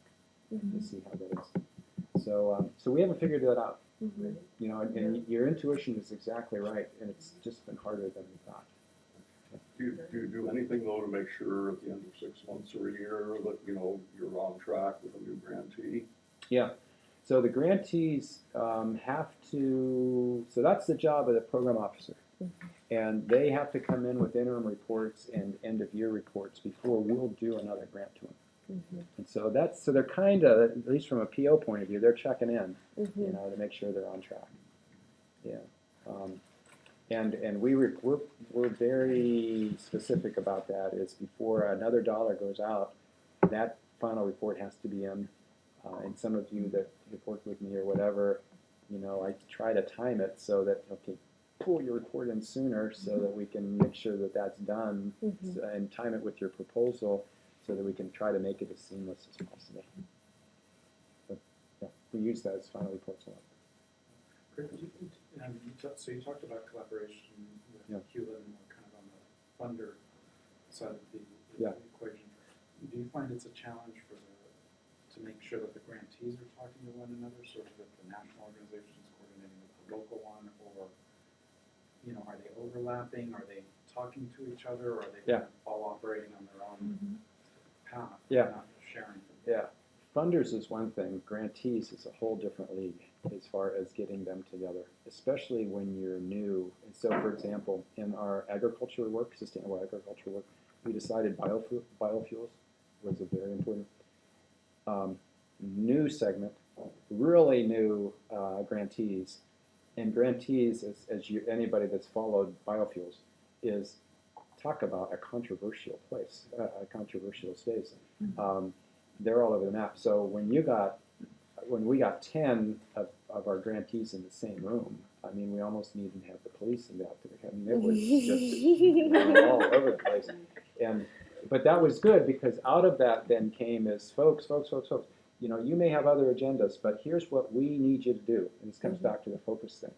to see how that is. So we haven't figured that out. And your intuition is exactly right, and it's just been harder than we thought. Do you do anything though to make sure at the end of 6 months or a year that, you're on track with a new grantee? Yeah. So the grantees have to, so that's the job of the program officer. And they have to come in with interim reports and end-of-year reports before we'll do another grant to them. Mhm. And so so they're kind of, at least from a PO point of view, they're checking in, Mhm. to make sure they're on track. Yeah. And we're very specific about that. Is before another dollar goes out, that final report has to be in. And some of you that have worked with me or whatever, I try to time it so that, okay, pull your report in sooner so that we can make sure that that's done, and time it with your proposal so that we can try to make it as seamless as possible. But yeah, we use that as final reports a lot. Great. So you talked about collaboration with Hewlett and we're kind of on the funder side of the equation. Do you find it's a challenge to make sure that the grantees are talking to one another, sort of that the national organization is coordinating with the local one, or are they overlapping? Are they talking to each other, or are they kind of all operating on their own path? Yeah. Not sharing. Yeah. Funders is one thing. Grantees is a whole different league as far as getting them together, especially when you're new. And so, for example, in our agriculture work, sustainable agriculture work, we decided biofuels was a very important new segment, really new grantees. And grantees, anybody that's followed biofuels, is talk about a controversial place, a controversial space. They're all over the map. So when we got 10 of our grantees in the same room, I mean, we almost needed to have the police involved. I mean, it was just all over the place. But that was good because out of that then came is folks. You may have other agendas, but here's what we need you to do. And this comes back to the focus thing.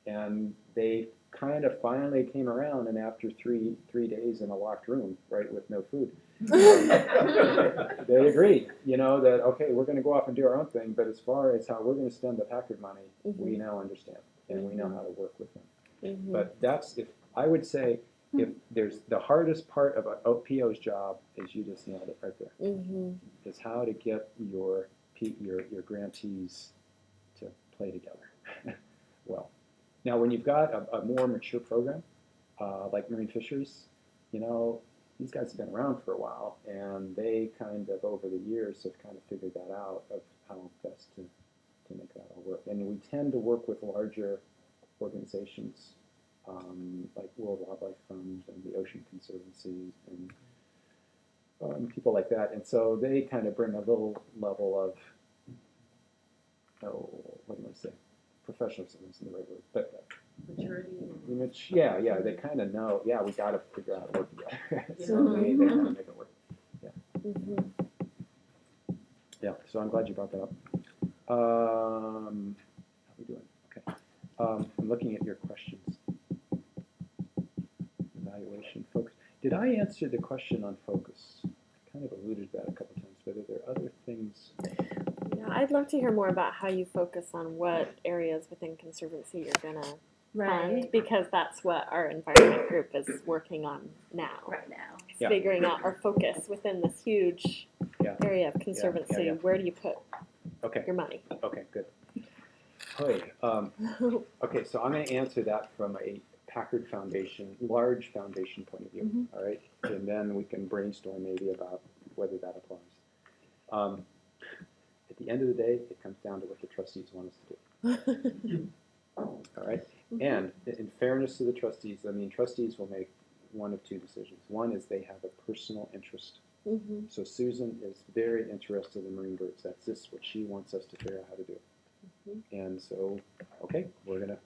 And they kind of finally came around, and after three days in a locked room, right, with no food, they agreed, that, okay, we're going to go off and do our own thing, but as far as how we're going to spend the Packard money, we now understand, and we know how to work with them. But I would say, if there's the hardest part of a PO's job is you just nailed it right there. Is how to get your grantees to play together well. Now, when you've got a more mature program, like marine fisheries, these guys have been around for a while, and they kind of, over the years, have kind of figured that out of how best to make that all work. And we tend to work with larger organizations, like World Wildlife Fund and the Ocean Conservancy and people like that. And so they kind of bring a little level of, what do you want to say? Professionalism isn't the right word, but Maturity. they kind of know. Yeah, we got to figure out how to work together. So they kind of make it work. Yeah. So I'm glad you brought that up. How are we doing? Okay. I'm looking at your questions. Evaluation, focus. Did I answer the question on focus? I kind of alluded to that a couple times. But are there other things? Yeah, I'd love to hear more about how you focus on what areas within Conservancy you're going to fund, because that's what our environment group is working on now. Right now. It's figuring out our focus within this huge area of Conservancy. Where do you put your money? Okay, good. Okay, so I'm going to answer that from a Packard Foundation, large foundation point of view, all right? And then we can brainstorm maybe about whether that applies. At the end of the day, it comes down to what the trustees want us to do. All right? And in fairness to the trustees, trustees will make one of two decisions. One is they have a personal interest. So Susan is very interested in marine birds. That's just what she wants us to figure out how to do. And so, okay, we're gonna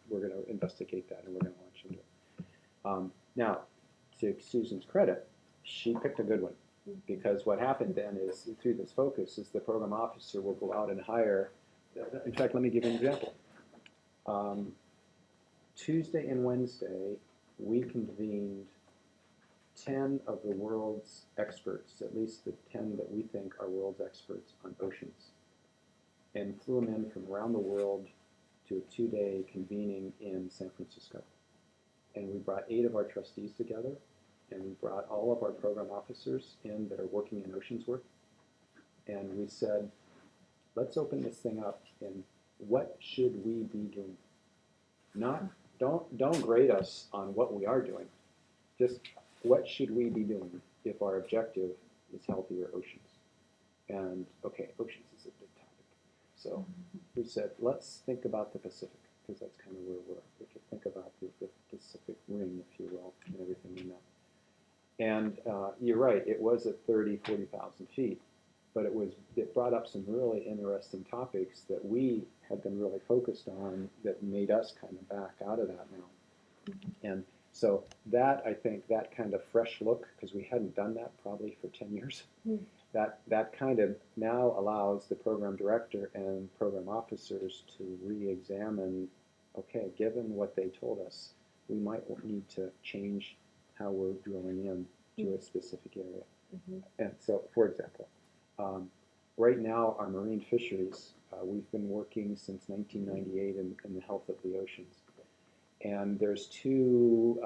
investigate that, and we're gonna launch into it. Now, to Susan's credit, she picked a good one, because what happened then is, through this focus, is the program officer will go out and hire. In fact, let me give you an example. Tuesday and Wednesday, we convened 10 of the world's experts, at least the 10 that we think are world's experts on oceans, and flew them in from around the world to a 2-day convening in San Francisco. And we brought 8 of our trustees together, and we brought all of our program officers in that are working in oceans work. And we said, let's open this thing up, and what should we be doing? Not don't grade us on what we are doing. Just what should we be doing if our objective is healthier oceans? And okay, oceans is a big topic. So we said, let's think about the Pacific, because that's kind of where we're. We could think about the Pacific Ring, if you will, and everything in that. And you're right, it was at 40,000 feet, but it brought up some really interesting topics that we had been really focused on that made us kind of back out of that now. And so that, I think, that kind of fresh look, because we hadn't done that probably for 10 years, that kind of now allows the program director and program officers to re-examine, okay, given what they told us, we might need to change how we're drilling in to a specific area. And so, for example, right now our marine fisheries, we've been working since 1998 in the health of the oceans. And there's two,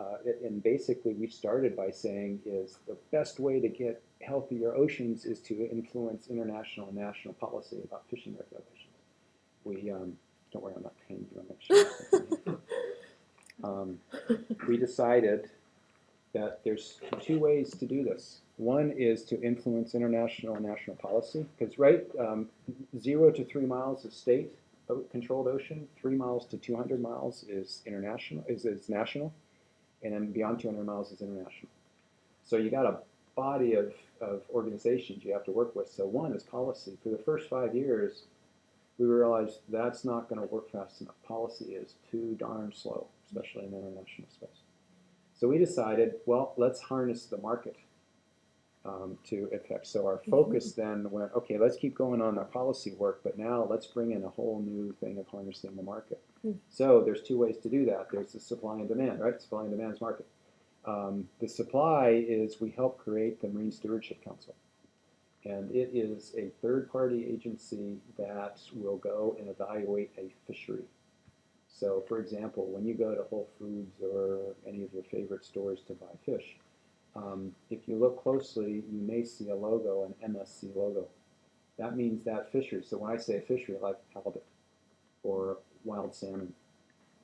and basically we started by saying is the best way to get healthier oceans is to influence international and national policy about fishing regulations. We, don't worry, I'm not paying you, I'm actually. We decided that there's two ways to do this. One is to influence international and national policy, because 0 to 3 miles is state-controlled ocean, 3 miles to 200 miles is international, is national, and then beyond 200 miles is international. So you got a body of organizations you have to work with. So one is policy. For the first 5 years, we realized that's not going to work fast enough. Policy is too darn slow, especially in international space. So we decided, well, let's harness the market to effect. So our focus then went, okay, let's keep going on our policy work, but now let's bring in a whole new thing of harnessing the market. So there's two ways to do that. There's the supply and demand, right? Supply and demand is market. The supply is we help create the Marine Stewardship Council. And it is a third-party agency that will go and evaluate a fishery. So, for example, when you go to Whole Foods or any of your favorite stores to buy fish, if you look closely, you may see a logo, an MSC logo. That means that fishery. So when I say a fishery, like halibut or wild salmon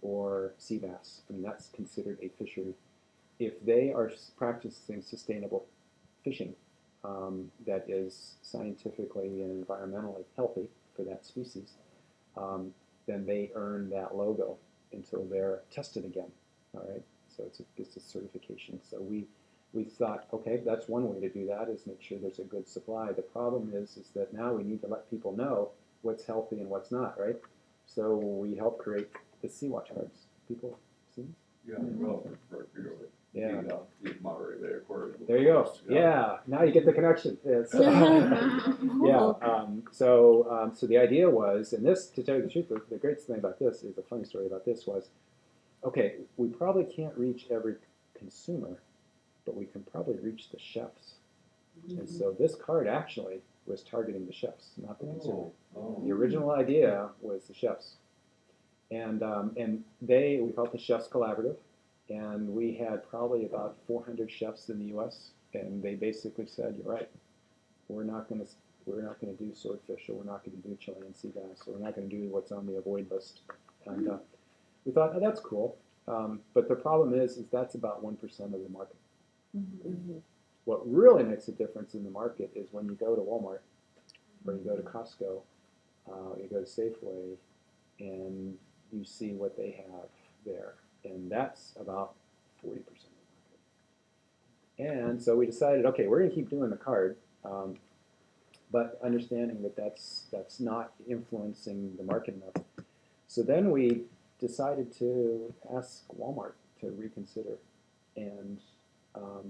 or sea bass, I mean, that's considered a fishery. If they are practicing sustainable fishing that is scientifically and environmentally healthy for that species, then they earn that logo until they're tested again, all right? So it's a certification. So we thought, okay, that's one way to do that, is make sure there's a good supply. The problem is that now we need to let people know what's healthy and what's not, right? So we help create the Sea-Watch cards. People see? Yeah, well, right, Yeah. The Monterey Bay Aquarium. There you go. Yeah, now you get the connection. It's, so the idea was, and this, to tell you the truth, the great thing about this is, a funny story about this was, okay, we probably can't reach every consumer, but we can probably reach the chefs. And so this card actually was targeting the chefs, not the consumer. The original idea was the chefs. And we called it the Chefs Collaborative. And we had probably about 400 chefs in the U.S. And they basically said, "You're right. We're not going to do swordfish, or we're not going to do Chilean sea bass, or we're not going to do what's on the avoid list." And we thought, "Oh, that's cool." But the problem is that's about 1% of the market. What really makes a difference in the market is when you go to Walmart, or you go to Costco, you go to Safeway, and you see what they have there. And that's about 40% of the market. And so we decided, okay, we're going to keep doing the card, but understanding that that's not influencing the market enough. So then we decided to ask Walmart to reconsider. And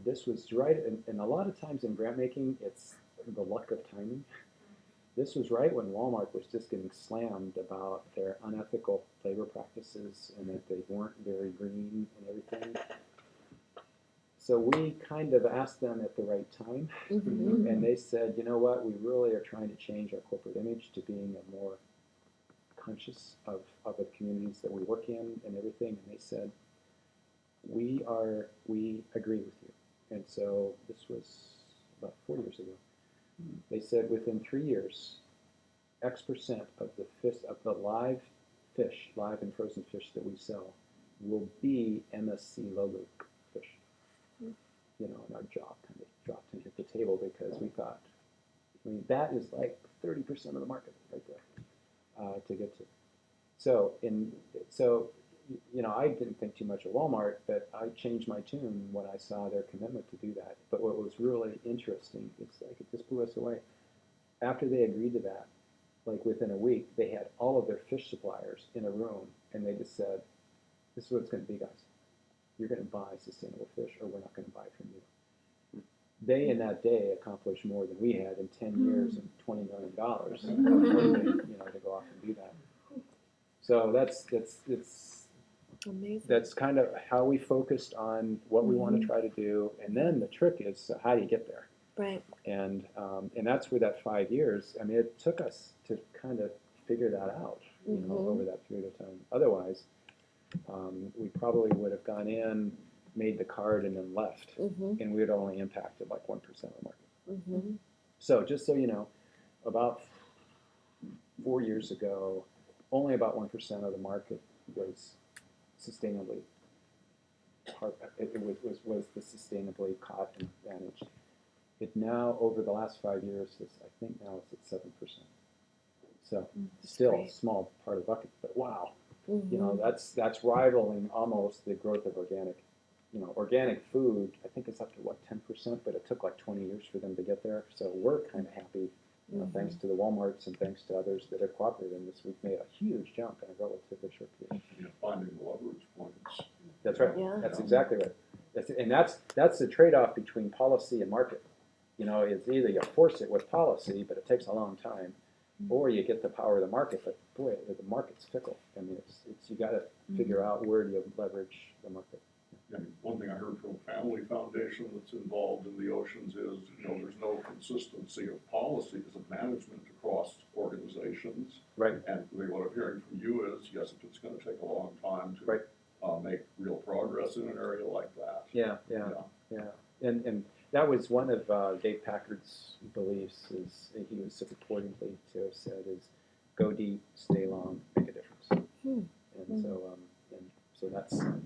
this was right, and a lot of times in grant making, it's the luck of timing. This was right when Walmart was just getting slammed about their unethical labor practices and that they weren't very green and everything. So we kind of asked them at the right time, and they said, you know what, we really are trying to change our corporate image to being a more conscious of the communities that we work in and everything. And they said, we agree with you. And so this was about 4 years ago. They said within 3 years, X% of the live and frozen fish that we sell will be MSC logo fish. You know, and our jaw kind of dropped and hit the table because we thought, I mean, that is like 30% of the market right there to get to. So, you know, I didn't think too much of Walmart, but I changed my tune when I saw their commitment to do that. But what was really interesting, it's like it just blew us away. After they agreed to that, like within a week, they had all of their fish suppliers in a room, and they just said, this is what it's going to be, guys. You're going to buy sustainable fish, or we're not going to buy from you. They, in that day, accomplished more than we had in 10 years and $20 million, you know, to go off and do that. So Amazing. that's kind of how we focused on what we want to try to do, and then the trick is how do you get there? Right. And that's where that 5 years. I mean, it took us to kind of figure that out, you know, over that period of time. Otherwise, we probably would have gone in, made the card, and then left, and we would only impacted like 1% of the market. So just so you know, about 4 years ago, only about 1% of the market was sustainably. It was the sustainably caught and managed. It now, over the last 5 years, I think now it's at 7%. So still a small part of the bucket, but wow, you know, that's rivaling almost the growth of organic. You know, organic food, I think it's up to what, 10%, but it took like 20 years for them to get there. So we're kind of happy, you know, thanks to the Walmarts and thanks to others that have cooperated in this. We've made a huge jump in a relatively short period. You know, finding leverage points. That's right. Yeah. That's exactly right. That's the trade-off between policy and market. You know, it's either you force it with policy, but it takes a long time, or you get the power of the market. But boy, the market's fickle. I mean, it's you got to figure out where do you leverage the market. And one thing I heard from a family foundation that's involved in the oceans is, you know, there's no consistency of policies of management across organizations. Right. And what I'm hearing from you is, yes, it's going to take a long time to make real progress in an area like that. Yeah. And that was one of Dave Packard's beliefs. Is he was supportingly to have said is, go deep, stay long, make a difference. And so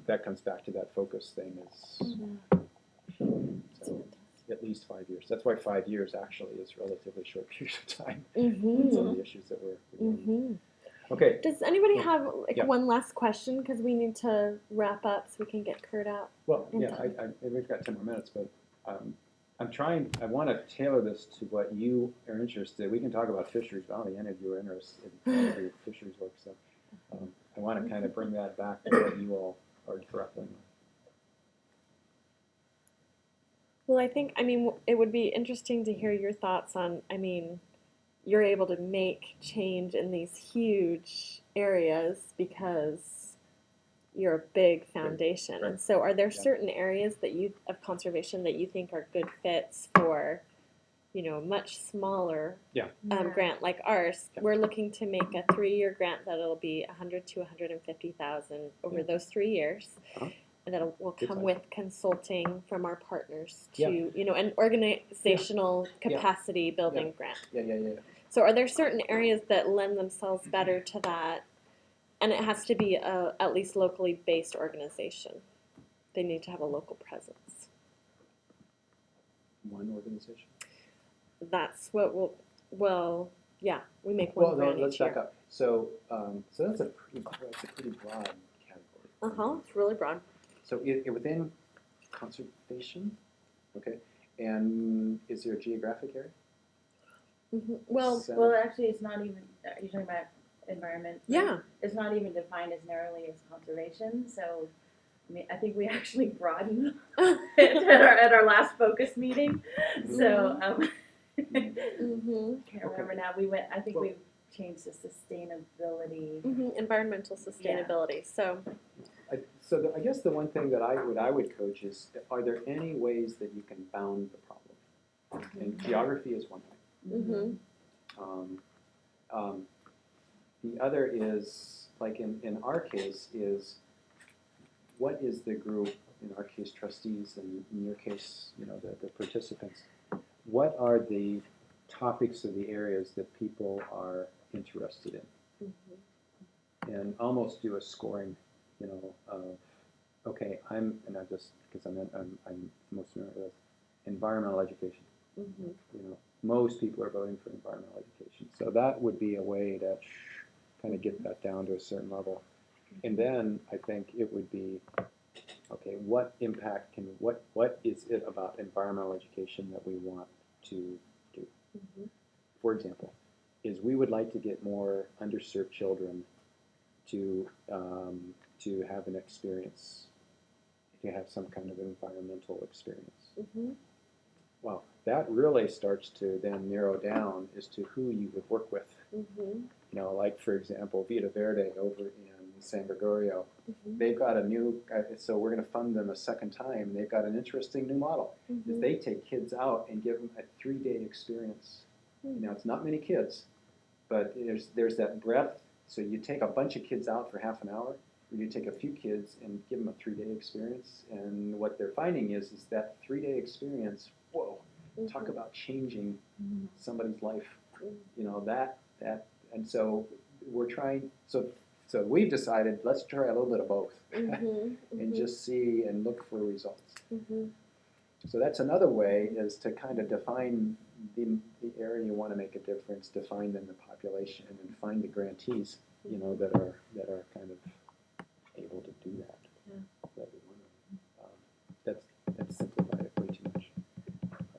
that comes back to that focus thing. Is so at least 5 years. That's why 5 years actually is a relatively short period of time. And some of the issues that we're doing. Okay. Does anybody have Yeah. one last question? Because we need to wrap up so we can get Curt out. Well, yeah, we've got 10 more minutes, but I want to tailor this to what you are interested in. We can talk about fisheries, but I don't think any of you are interested in your fisheries work, so I want to kind of bring that back to what you all are grappling with. Well, I mean, it would be interesting to hear your thoughts on, you're able to make change in these huge areas because you're a big foundation. Right. And so are there certain areas of conservation that you think are good fits for, much smaller grant like ours? Yeah. We're looking to make a 3-year grant that'll be $100,000 to $150,000 over those 3 years. And that will come with consulting from our partners to, an organizational capacity building grant. Yeah. So are there certain areas that lend themselves better to that? And it has to be at least locally based organization. They need to have a local presence. One organization? That's what we make one grant let's each year. back up. So that's a pretty broad category. It's really broad. So within conservation, okay, and is there a geographic area? Well, Well, actually, it's not even, you're talking about environment. right? yeah. It's not even defined as narrowly as conservation, so, I think we actually broadened it at our last focus meeting, so, can't remember now, we changed to sustainability. Environmental sustainability. So, I guess the one thing that I would coach is, are there any ways that you can bound the problem? And geography is one thing. The other is, like in our case, is what is the group, in our case trustees, and in your case, the participants, what are the topics or the areas that people are interested in? And almost do a scoring, you know, okay, and I just, because I'm most familiar with environmental education. Mm-hmm. You know, most people are voting for environmental education. So that would be a way to kind of get that down to a certain level. And then I think it would be, okay, what impact what is it about environmental education that we want to do? Mm-hmm. For example, is we would like to get more underserved children to have an experience, to have some kind of environmental experience. Mm-hmm. Well, that really starts to then narrow down as to who you would work with. Mm-hmm. You know, like for example, Vita Verde over in San Gregorio, Mm-hmm. they've got a new, so we're going to fund them a second time. They've got an interesting new model. Mm-hmm. Is they take kids out and give them a 3-day experience. Now, it's not many kids, but there's that breadth. So you take a bunch of kids out for half an hour, or you take a few kids and give them a 3-day experience. And what they're finding is that 3-day experience, whoa, talk about changing somebody's life. You know, that, and so we're trying, so we've decided, let's try a little bit of both and just see and look for results. Mm-hmm. So that's another way, is to kind of define the area you want to make a difference, define then the population, and then find the grantees, you know, that are kind of able to do that. Yeah. That we want to, that's simplified it way too much.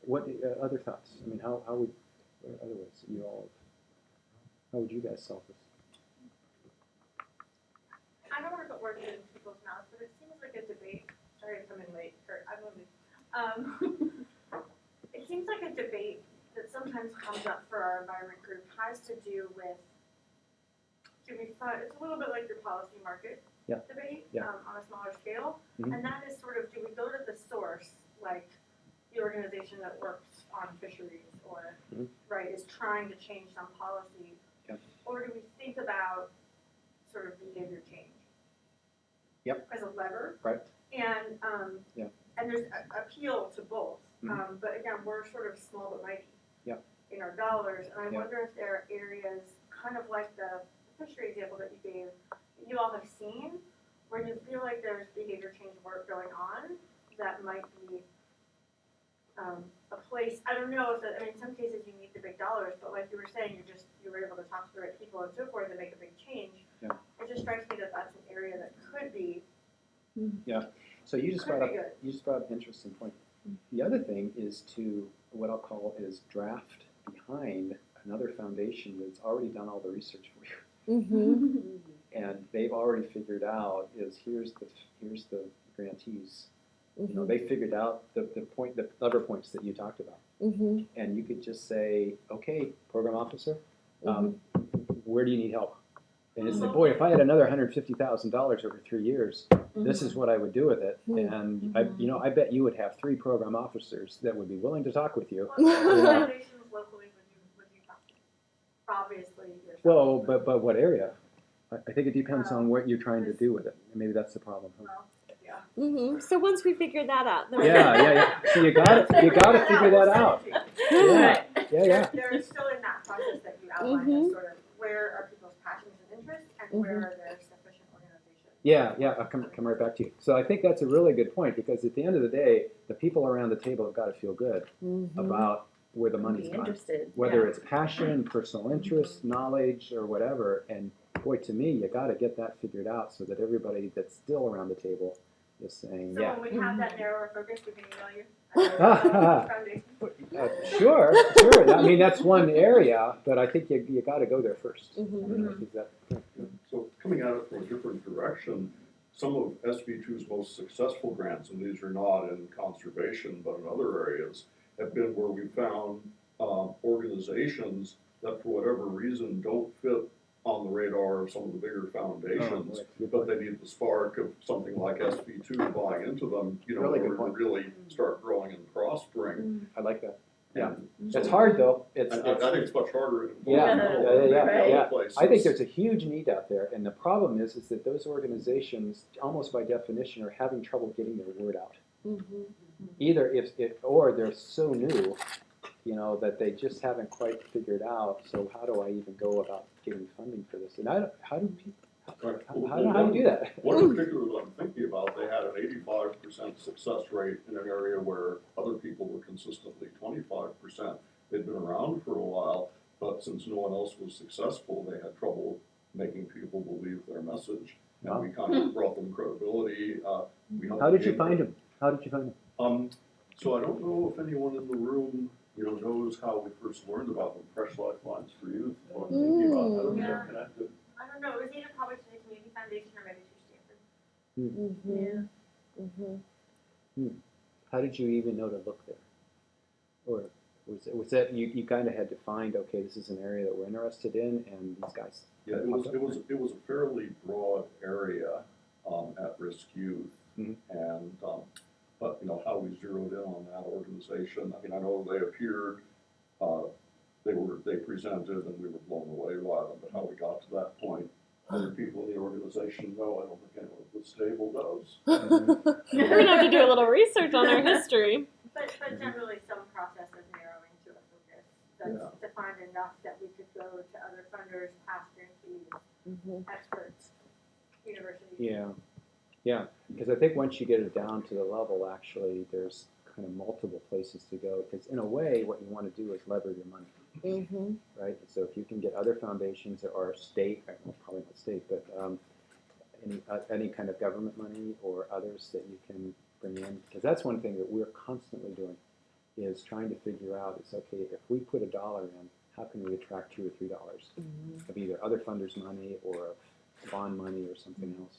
What other thoughts? I mean, how would, what other ways you all, how would you guys solve this? I don't want to put words in people's mouths, but it seems like a debate. Sorry to come in late, Curt. I'm moving. It seems like a debate that sometimes comes up for our environment group has to do with, do we fund, it's a little bit like your policy market debate on a smaller scale. Mm-hmm. And that is sort of, do we go to the source, like the organization that works on fisheries or, right, is trying to change some policy? Yeah. Or do we think about sort of behavior change? Yep. As a lever. Right. And and there's appeal to both. But again, we're sort of small but mighty in our dollars. And I wonder if there are areas, kind of like the fishery example that you gave, that you all have seen, where you feel like there's behavior change work going on that might be a place. I don't know if that, I mean, in some cases you need the big dollars, but like you were saying, you were able to talk to the right people and so forth and make a big change. Yeah. It just strikes me that that's an area that could be. Yeah. So you just brought up an interesting point. The other thing is to, what I'll call is draft behind another foundation that's already done all the research for you. Mm-hmm. And they've already figured out is here's the grantees. You know, they figured out the other points that you talked about. Mm-hmm. And you could just say, okay, program officer, where do you need help? And it's like, boy, if I had another $150,000 over 3 years, this is what I would do with it. And I bet you would have 3 program officers that would be willing to talk with you. What organizations locally would you talk to? Obviously, yourself. Well, but what area? I think it depends on what you're trying to do with it. Maybe that's the problem. Huh? Well, yeah. Mm-hmm. So once we figure that out, then Yeah. So you got to figure that out. Yeah. They're still in that process that you outlined, as sort of where are people's passions and interests, and where are there sufficient organizations. Yeah. I'll come right back to you. So I think that's a really good point, because at the end of the day, the people around the table have got to feel good about where the money's gone. Whether it's passion, personal interest, knowledge, or whatever. And boy, to me, you got to get that figured out so that everybody that's still around the table is saying, So when we have that narrower focus, we can email you. Sure. I mean, that's one area, but I think you got to go there first. So coming at it from a different direction, some of SB2's most successful grants, and these are not in conservation but in other areas, have been where we found organizations that for whatever reason don't fit on the radar of some of the bigger foundations, but they need the spark of something like SB2 buying into them, in order to really start growing and prospering. I like that. Yeah, it's hard though. I think it's much harder. Yeah. I think there's a huge need out there, and the problem is that those organizations, almost by definition, are having trouble getting their word out. Either or they're so new, that they just haven't quite figured out. So how do I even go about getting funding for this? And how Right. How do you do that? One in particular that I'm thinking about, they had an 85% success rate in an area where other people were consistently 25%. They'd been around for a while, but since no one else was successful, they had trouble making people believe their message. And we kind of brought them credibility. How did you find him? How did you find him? So I don't know if anyone in the room, knows how we first learned about them, Fresh Lifelines for Youth. What I'm thinking about how we got connected. I don't know, it was either probably to the Community Foundation or maybe to Stanford. Mm-hmm. How did you even know to look there? Or was that you kind of had to find, okay, this is an area that we're interested in, and these guys? Yeah, it was a fairly broad area, at-risk youth, and but how we zeroed in on that organization. I mean, I know they appeared, they presented, and we were blown away by them. But how we got to that point, other people in the organization know. I don't think anyone at this table does. We're gonna have to do a little research on their history. But generally, some process of narrowing to a focus that's defined enough that we could go to other funders, past grantees, experts, universities. Yeah, because I think once you get it down to the level, actually, there's kind of multiple places to go. Because in a way, what you want to do is lever your money, right? So if you can get other foundations or state, well, probably not state, but any kind of government money or others that you can bring in, because that's one thing that we're constantly doing, is trying to figure out, is okay, if we put $1 in, how can we attract $2 or $3 of either other funders' money or of bond money or something else.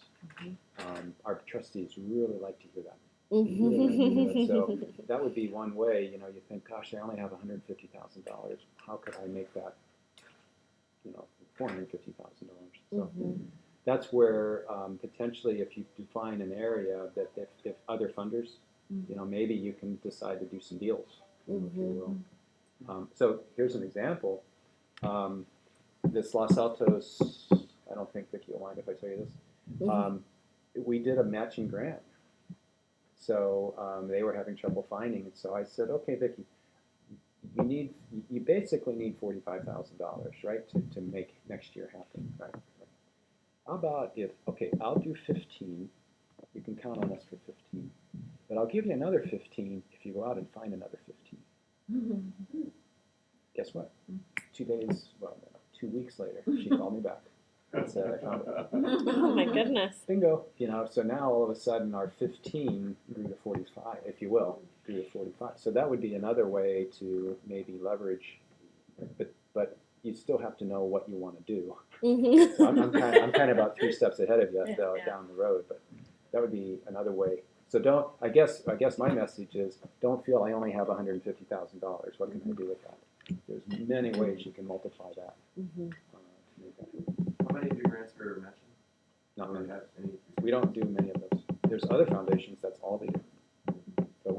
Our trustees really like to hear that. Really like to hear that. So that would be one way, you think, gosh, I only have $150,000. How could I make that, $450,000? So that's where potentially if you define an area that if other funders, maybe you can decide to do some deals, if you will. So here's an example. This Los Altos, I don't think Vicki will mind if I tell you this. We did a matching grant. So they were having trouble finding it. So I said, okay, Vicki, you basically need $45,000, right, to make next year happen, right? How about I'll do 15. You can count on us for 15. But I'll give you another 15 if you go out and find another 15. Guess what? 2 weeks later, she called me back and said, I found it. Oh my goodness. Bingo. So now all of a sudden our 15 grew to 45, if you will, grew to 45. So that would be another way to maybe leverage, but you still have to know what you want to do. So I'm kind of about 3 steps ahead of you down the road, but that would be another way. So I guess my message is, don't feel I only have $150,000. What can I do with that? There's many ways you can multiply that. How many of your grants are matching? Not many. Any? We don't do many of those. There's other foundations that's all they do. But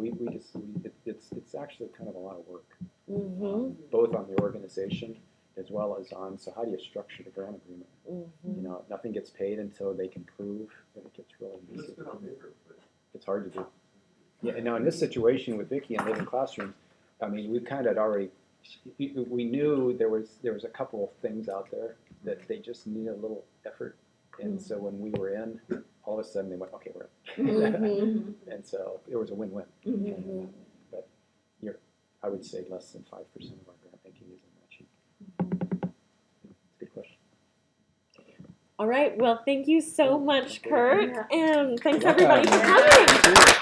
it's actually kind of a lot of work, both on the organization as well as on, so how do you structure the grant agreement? Nothing gets paid until they can prove that it gets really easy. It's hard to do. Yeah, and now in this situation with Vicki and Living Classrooms, I mean, we kind of already, we knew there was a couple of things out there that they just needed a little effort. And so when we were in, all of a sudden they went, okay, we're in. And so it was a win-win. But I would say less than 5% of our grant making is in matching. Good question. All right. Well, thank you so much, Curt. And thanks You're welcome. everybody for coming.